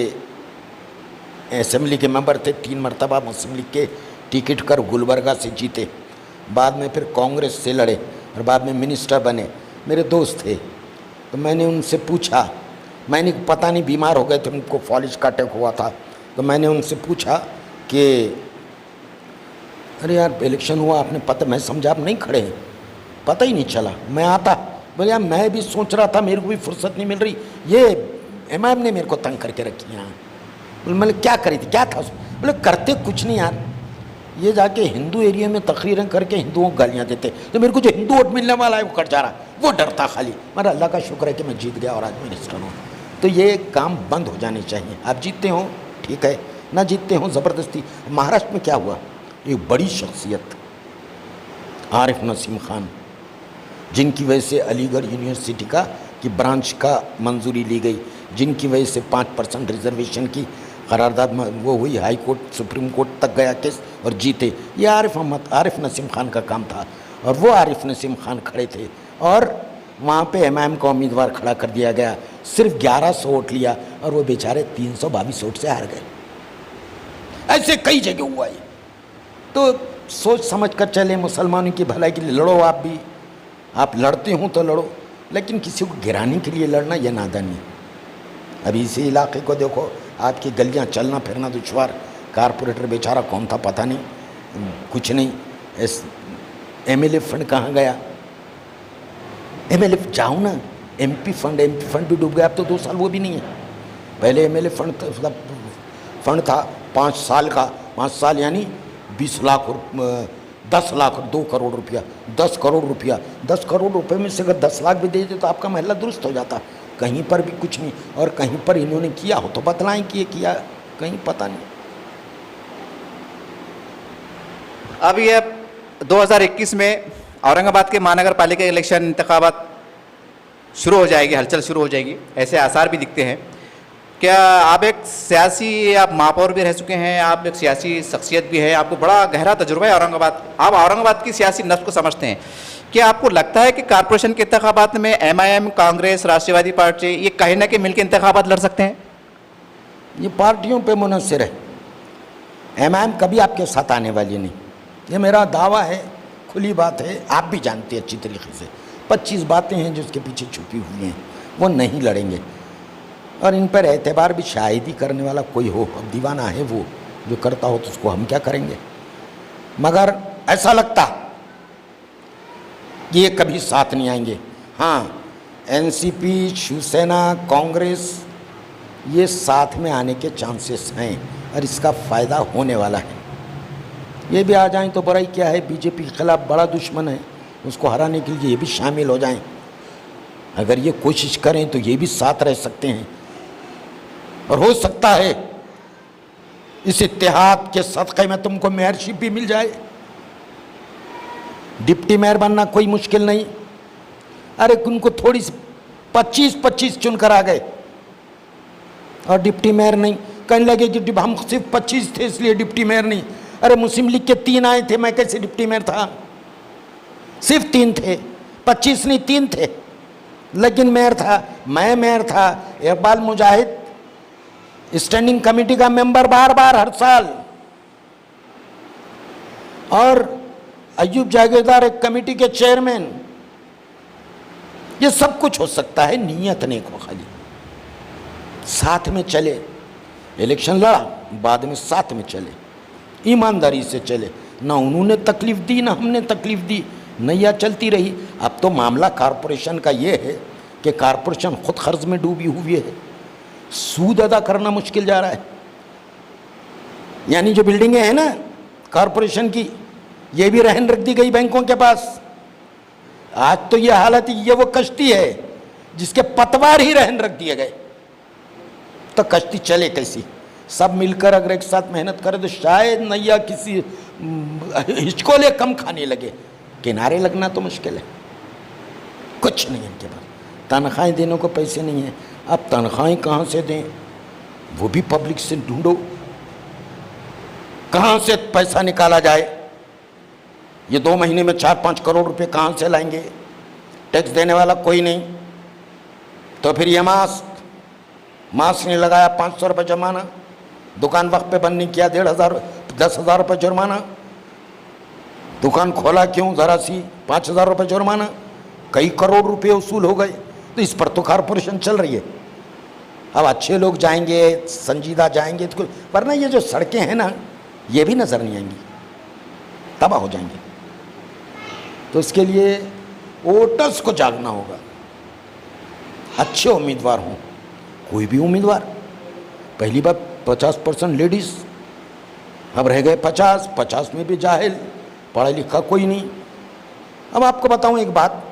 असेंबली के मेंबर थे, 3 मरतबा मुस्लिम लीग के टिकट कर गुलबर्गा से जीते, बाद में फिर कांग्रेस से लड़े, और बाद में मिनिस्टर बने, मेरे दोस्त थे, तो मैंने उनसे पूछा, मैंने पता नहीं बीमार हो गए थे, उनको फॉलिज का अटैक हुआ था, तो मैंने उनसे पूछा कि अरे यार इलेक्शन हुआ आपने पता, मैं समझा आप नहीं खड़े हैं, पता ही नहीं चला, मैं आता। बोले यार मैं भी सोच रहा था, मेरे को भी फुर्सत नहीं मिल रही, ये एमआईएम ने मेरे को तंग करके रखी यहाँ। बोले मैंने क्या करी थी, क्या था उसमें? बोले करते कुछ नहीं यार, ये जाके हिंदू एरिया में तकरीरें करके हिंदुओं को गालियाँ देते, तो मेरे को जो हिंदू वोट मिलने वाला है वो कट जा रहा, वो डरता खाली। मेरा अल्लाह का शुक्र है कि मैं जीत गया और आज मिनिस्टर हूँ। तो ये काम बंद हो जाने चाहिए। आप जीतते हो ठीक है, ना जीतते हो ज़बरदस्ती। महाराष्ट्र में क्या हुआ, एक बड़ी शख्सियत आरिफ नसीम खान, जिनकी वजह से अलीगढ़ यूनिवर्सिटी का की ब्रांच का मंजूरी ली गई, जिनकी वजह से 5% रिजर्वेशन की करारदाद वो हुई, हाई कोर्ट सुप्रीम कोर्ट तक गया केस और जीते। ये आरिफ नसीम खान का काम था, और वो आरिफ नसीम खान खड़े थे और वहाँ पे एमआईएम का उम्मीदवार खड़ा कर दिया गया, सिर्फ 1100 वोट लिया और वो बेचारे 322 वोट से हार गए। ऐसे कई जगह हुआ ये। तो सोच समझ कर चले, मुसलमानों की भलाई के लिए लड़ो, आप भी, आप लड़ते हो तो लड़ो, लेकिन किसी को गिराने के लिए लड़ना यह नादानी है। अभी इसी इलाके को देखो, आपकी गलियां चलना फिरना दुश्वार, कारपोरेटर बेचारा कौन था पता नहीं, कुछ नहीं, एमएलए फंड कहाँ गया? एमएलए जाओ ना, एमपी फंड भी डूब गया, अब तो 2 साल वो भी नहीं है। पहले एमएलए फंड था 5 साल का, 5 साल यानी 20 लाख 10 लाख 2 करोड़ रुपया, 10 करोड़ रुपया, 10 करोड़ रुपए में से अगर 10 लाख भी दे दे तो आपका महल्ला दुरुस्त हो जाता। कहीं पर भी कुछ नहीं, और कहीं पर इन्होंने किया हो तो बतलाएं कि ये किया, कहीं पता नहीं। अब ये 2021 में औरंगाबाद के महानगर पालिका इलेक्शन इंतखाबात शुरू हो जाएगी, हलचल शुरू हो जाएगी, ऐसे आसार भी दिखते हैं। क्या आप एक सियासी, आप महापौर भी रह चुके हैं, आप एक सियासी शख्सियत भी है, आपको बड़ा गहरा तजुर्बा है औरंगाबाद, आप औरंगाबाद की सियासी नब्ज़ को समझते हैं, क्या आपको लगता है कि कारपोरेशन के इंतखाबात में एमआईएम, कांग्रेस, राष्ट्रवादी पार्टी ये कहीं ना कहीं मिलकर इंतखाबात लड़ सकते हैं? ये पार्टियों पे मुनहसर है, एमआईएम कभी आपके साथ आने वाली नहीं, ये मेरा दावा है, खुली बात है, आप भी जानते हैं अच्छी तरीके से। 25 बातें हैं जो उसके पीछे छुपी हुई हैं, वो नहीं लड़ेंगे, और इन पर एतबार भी शायद ही करने वाला कोई हो। अब दीवाना है वो, जो करता हो तो उसको हम क्या करेंगे। मगर ऐसा लगता कि ये कभी साथ नहीं आएंगे। हाँ, एनसीपी, शिवसेना, कांग्रेस ये साथ में आने के चांसेस हैं और इसका फ़ायदा होने वाला है। ये भी आ जाएं तो बुराई क्या है, बीजेपी के खिलाफ बड़ा दुश्मन है, उसको हराने के लिए ये भी शामिल हो जाएं। अगर ये कोशिश करें तो ये भी साथ रह सकते हैं, और हो सकता है इस इत्तेहाद के सदक़े में तुमको मेयरशिप भी मिल जाए। डिप्टी मेयर बनना कोई मुश्किल नहीं। अरे उनको थोड़ी सी 25 चुनकर आ गए और डिप्टी मेयर नहीं, कहने लगे कि हम सिर्फ 25 थे इसलिए डिप्टी मेयर नहीं। अरे मुस्लिम लीग के 3 आए थे, मैं कैसे डिप्टी मेयर था? सिर्फ 3 थे, 25 नहीं 3 थे, लेकिन मेयर था, मैं मेयर था। इकबाल मुजाहिद स्टैंडिंग कमेटी का मेंबर बार हर साल, और अयूब जागीरदार एक कमेटी के चेयरमैन। ये सब कुछ हो सकता है, नीयत नेक हो, खाली साथ में चले। इलेक्शन लड़ा, बाद में साथ में चले, ईमानदारी से चले, ना उन्होंने तकलीफ दी ना हमने तकलीफ दी, नैया चलती रही। अब तो मामला कारपोरेशन का ये है कि कारपोरेशन खुद कर्ज में डूबी हुई है, सूद अदा करना मुश्किल जा रहा है। यानी जो बिल्डिंगें हैं ना कारपोरेशन की, ये भी रहन रख दी गई बैंकों के पास। आज तो ये हालत, ये वो कश्ती है जिसके पतवार ही रहन रख दिए गए, तो कश्ती चले कैसी? सब मिलकर अगर एक साथ मेहनत करें तो शायद नैया किसी हिचकोले कम खाने लगे। किनारे लगना तो मुश्किल है, कुछ नहीं इनके पास, तनख्वाहें देने को पैसे नहीं है। अब तनख्वाहें कहाँ से दें, वो भी पब्लिक से ढूंढो, कहाँ से पैसा निकाला जाए। ये 2 महीने में 4-5 करोड़ रुपए कहाँ से लाएंगे? टैक्स देने वाला कोई नहीं, तो फिर ये मास्क नहीं लगाया 500 रुपये जुर्माना, दुकान वक्त पे बंद नहीं किया 10,000 रुपये जुर्माना, दुकान खोला क्यों जरा सी 5,000 रुपये जुर्माना। कई करोड़ रुपए वसूल हो गए, तो इस पर तो कॉरपोरेशन चल रही है। अब अच्छे लोग जाएंगे, संजीदा जाएंगे तो, वरना ये जो सड़कें हैं ना, ये भी नजर नहीं आएंगी, तबाह हो जाएंगे। तो इसके लिए वोटर्स को जागना होगा, अच्छे उम्मीदवार हों, कोई भी उम्मीदवार। पहली बार 50% लेडीज, अब रह गए 50 में भी जाहिल, पढ़ा लिखा कोई नहीं। अब आपको बताऊं एक बात,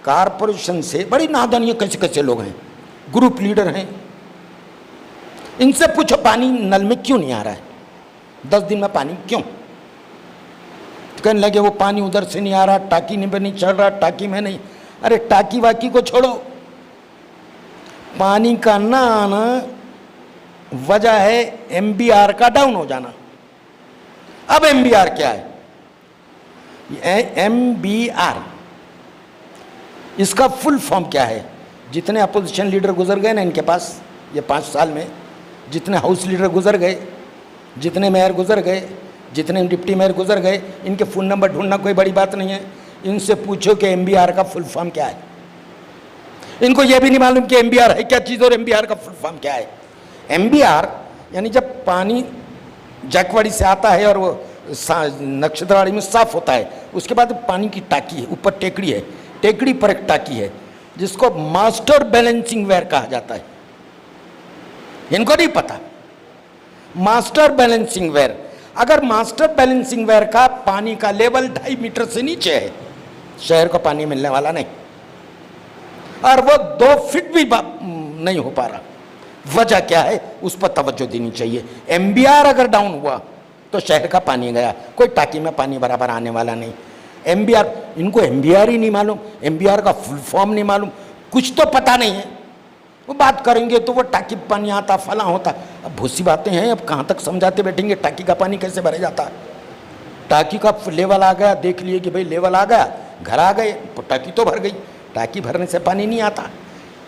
कारपोरेशन से बड़ी नादानी, कैसे कैसे लोग हैं, ग्रुप लीडर हैं, इनसे पूछो पानी नल में क्यों नहीं आ रहा है, 10 दिन में पानी क्यों? तो कहने लगे वो पानी उधर से नहीं आ रहा, टाकी में नहीं चढ़ रहा, टाकी में नहीं। अरे टाकी वाकी को छोड़ो, पानी का ना आना वजह है MBR का डाउन हो जाना। अब MBR क्या है? MBR इसका फुल फॉर्म क्या है? जितने अपोजिशन लीडर गुजर गए ना इनके पास ये 5 साल में, जितने हाउस लीडर गुजर गए, जितने मेयर गुजर गए, जितने डिप्टी मेयर गुजर गए, इनके फ़ोन नंबर ढूंढना कोई बड़ी बात नहीं है। इनसे पूछो कि MBR का फुल फॉर्म क्या है। इनको यह भी नहीं मालूम कि MBR है क्या चीज़ और MBR का फुल फॉर्म क्या है। MBR यानी जब पानी जैकवाड़ी से आता है और वो नक्षत्रवाड़ी में साफ होता है, उसके बाद पानी की टाकी है, ऊपर टेकड़ी है, टेकड़ी पर एक टाकी है जिसको मास्टर बैलेंसिंग वेयर कहा जाता है। इनको नहीं पता मास्टर बैलेंसिंग वेयर। अगर मास्टर बैलेंसिंग वेयर का पानी का लेवल 2.5 मीटर से नीचे है, शहर को पानी मिलने वाला नहीं, और वो 2 फीट भी नहीं हो पा रहा। वजह क्या है, उस पर तवज्जो देनी चाहिए। MBR अगर डाउन हुआ तो शहर का पानी गया, कोई टाकी में पानी बराबर आने वाला नहीं। MBR, इनको MBR ही नहीं मालूम, MBR का फुल फॉर्म नहीं मालूम, कुछ तो पता नहीं है। वो बात करेंगे तो वो टाकी पानी आता, फला होता। अब बहुत सी बातें हैं, अब कहाँ तक समझाते बैठेंगे, टाकी का पानी कैसे भरा जाता है। टाकी का लेवल आ गया, देख लिए कि भाई लेवल आ गया, घर आ गए, टाकी तो भर गई। टाकी भरने से पानी नहीं आता।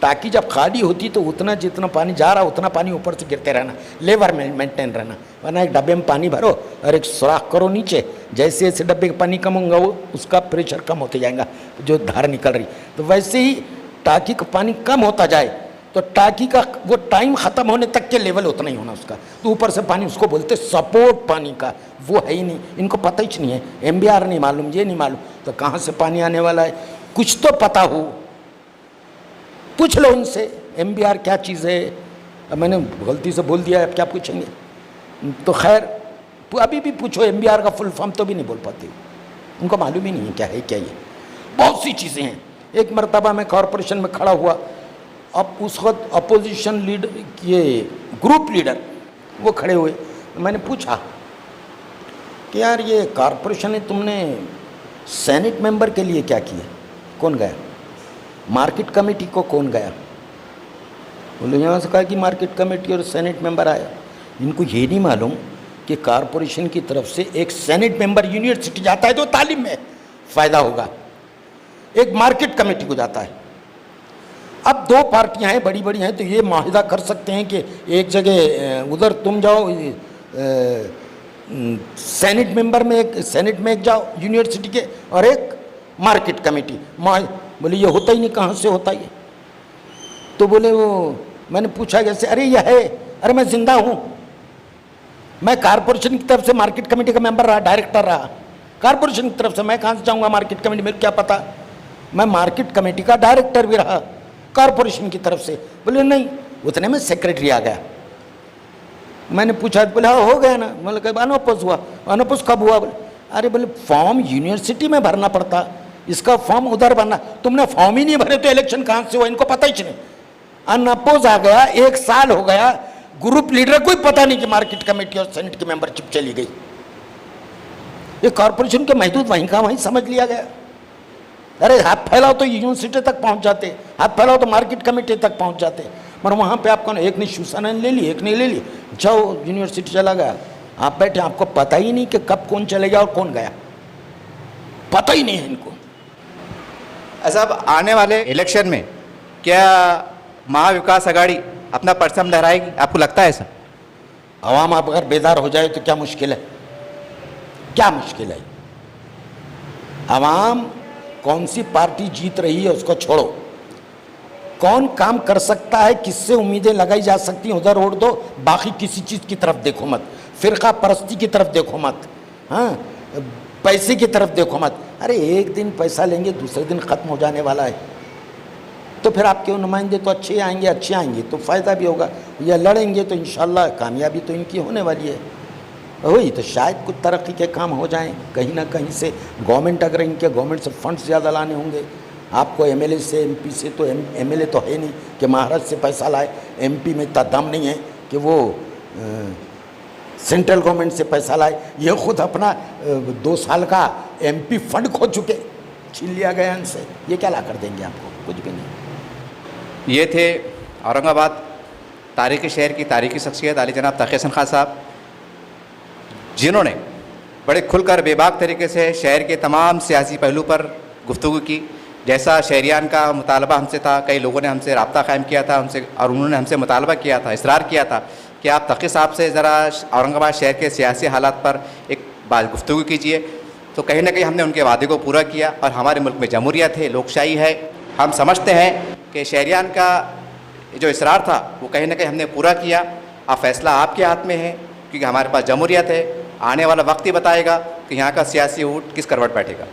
टाकी जब खाली होती तो उतना जितना पानी जा रहा उतना पानी ऊपर से गिरते रहना, लेवल में मेंटेन रहना। वरना एक डब्बे में पानी भरो और एक सुराख करो नीचे, जैसे जैसे डब्बे का पानी कम होगा वो उसका प्रेशर कम होते जाएगा, जो धार निकल रही। तो वैसे ही टाकी का पानी कम होता जाए तो टाकी का वो टाइम ख़त्म होने तक के लेवल उतना ही होना उसका। तो ऊपर से पानी, उसको बोलते सपोर्ट पानी का, वो है ही नहीं। इनको पता ही नहीं है, MBR नहीं मालूम, ये नहीं मालूम, तो कहाँ से पानी आने वाला है। कुछ तो पता हो, पूछ लो उनसे MBR क्या चीज़ है। अब मैंने गलती से बोल दिया, अब क्या पूछेंगे? तो खैर अभी भी पूछो, MBR का फुल फॉर्म तो भी नहीं बोल पाते, उनको मालूम ही नहीं है क्या है क्या ये। बहुत सी चीज़ें हैं। एक मरतबा मैं कॉरपोरेशन में खड़ा हुआ, अब उस वक्त अपोजिशन लीडर, ये ग्रुप लीडर वो खड़े हुए। मैंने पूछा कि यार ये कॉरपोरेशन है, तुमने सेनेट मेंबर के लिए क्या किया? कौन गया? मार्केट कमेटी को कौन गया? बोले यहाँ से कहा कि मार्केट कमेटी और सेनेट मेंबर आया। इनको ये नहीं मालूम कि कॉरपोरेशन की तरफ से एक सेनेट मेंबर यूनिवर्सिटी जाता है तो तालीम में फ़ायदा होगा, एक मार्केट कमेटी को जाता है। अब 2 पार्टियां हैं, बड़ी बड़ी हैं, तो ये माहिदा कर सकते हैं कि एक जगह उधर तुम जाओ सेनेट मेंबर में, एक सेनेट में एक जाओ यूनिवर्सिटी के, और एक मार्केट कमेटी। बोले ये होता ही नहीं, कहाँ से होता ये? तो बोले वो, मैंने पूछा कैसे? अरे यह है, अरे मैं जिंदा हूँ, मैं कॉरपोरेशन की तरफ से मार्केट कमेटी का मेंबर रहा, डायरेक्टर रहा कॉरपोरेशन की तरफ से। मैं कहाँ से जाऊँगा मार्केट कमेटी, मेरे क्या पता? मैं मार्केट कमेटी का डायरेक्टर भी रहा कॉरपोरेशन की तरफ से। बोले नहीं, उतने में सेक्रेटरी आ गया। मैंने पूछा, बोले हाँ हो गया ना। बोले कहीं अनोपस हुआ। अनोपस कब हुआ? बोले अरे बोले फॉर्म यूनिवर्सिटी में भरना पड़ता, इसका फॉर्म उधर भरना, तुमने फॉर्म ही नहीं भरे तो इलेक्शन कहाँ से हुआ? इनको पता ही नहीं। अनअपोज आ गया, 1 साल हो गया, ग्रुप लीडर को ही पता नहीं कि मार्केट कमेटी और सेनेट की मेंबरशिप चली गई। ये कॉरपोरेशन के महदूद वहीं का वहीं समझ लिया गया। अरे हाथ फैलाओ तो यूनिवर्सिटी तक पहुंच जाते, हाथ फैलाओ तो मार्केट कमेटी तक पहुंच जाते। मगर वहाँ पे आपको एक ने शिवसेना ले ली, एक ने ले ली, जाओ यूनिवर्सिटी चला गया, आप बैठे, आपको पता ही नहीं कि कब कौन चले गया और कौन गया, पता ही नहीं है इनको। ऐसा अब आने वाले इलेक्शन में क्या महाविकास आघाड़ी अपना परचम लहराएगी, आपको लगता है ऐसा? आवाम आप अगर बेदार हो जाए तो क्या मुश्किल है? क्या मुश्किल है? आवाम कौन सी पार्टी जीत रही है उसको छोड़ो, कौन काम कर सकता है, किससे उम्मीदें लगाई जा सकती हैं उधर ओढ़ दो, बाकी किसी चीज़ की तरफ देखो मत, फिरका परस्ती की तरफ देखो मत, हाँ पैसे की तरफ देखो मत। अरे एक दिन पैसा लेंगे दूसरे दिन ख़त्म हो जाने वाला है, तो फिर आपके नुमाइंदे तो अच्छे आएंगे तो फ़ायदा भी होगा, या लड़ेंगे तो इंशाल्लाह कामयाबी तो इनकी होने वाली है। वही तो शायद कुछ तरक्की के काम हो जाएं कहीं ना कहीं से। गवर्नमेंट अगर इनके गवर्नमेंट से फंड्स ज़्यादा लाने होंगे, आपको एमएलए से एमपी से, तो एमएलए तो है नहीं कि महाराष्ट्र से पैसा लाए, एमपी में इतना दम नहीं है कि वो सेंट्रल गवर्नमेंट से पैसा लाए। ये खुद अपना 2 साल का एमपी फंड खो चुके, छीन लिया गया इनसे, ये क्या ला कर देंगे आपको, कुछ भी नहीं। ये थे औरंगाबाद तारीख़ी शहर की तारीख़ी शख्सियत आली जनाब तकी हसन खान साहब, जिन्होंने बड़े खुलकर बेबाक तरीके से शहर के तमाम सियासी पहलू पर गुफ्तगू की। जैसा शहरियान का मुतालबा हमसे था, कई लोगों ने हमसे रब्ता कायम किया था हमसे, और उन्होंने हमसे मुतालबा किया था, इसरार किया था कि आप तकी साहब से ज़रा औरंगाबाद शहर के सियासी हालात पर एक बात गुफ्तगू कीजिए। तो कहीं ना कहीं हमने उनके वादे को पूरा किया, और हमारे मुल्क में जमहूरियत है, लोकशाही है। हम समझते हैं कि शहरियान का जो इसरार था वो कहीं ना कहीं हमने पूरा किया। अब फैसला आपके हाथ में है, क्योंकि हमारे पास जमहूरियत है। आने वाला वक्त ही बताएगा कि यहाँ का सियासी ऊँट किस करवट बैठेगा।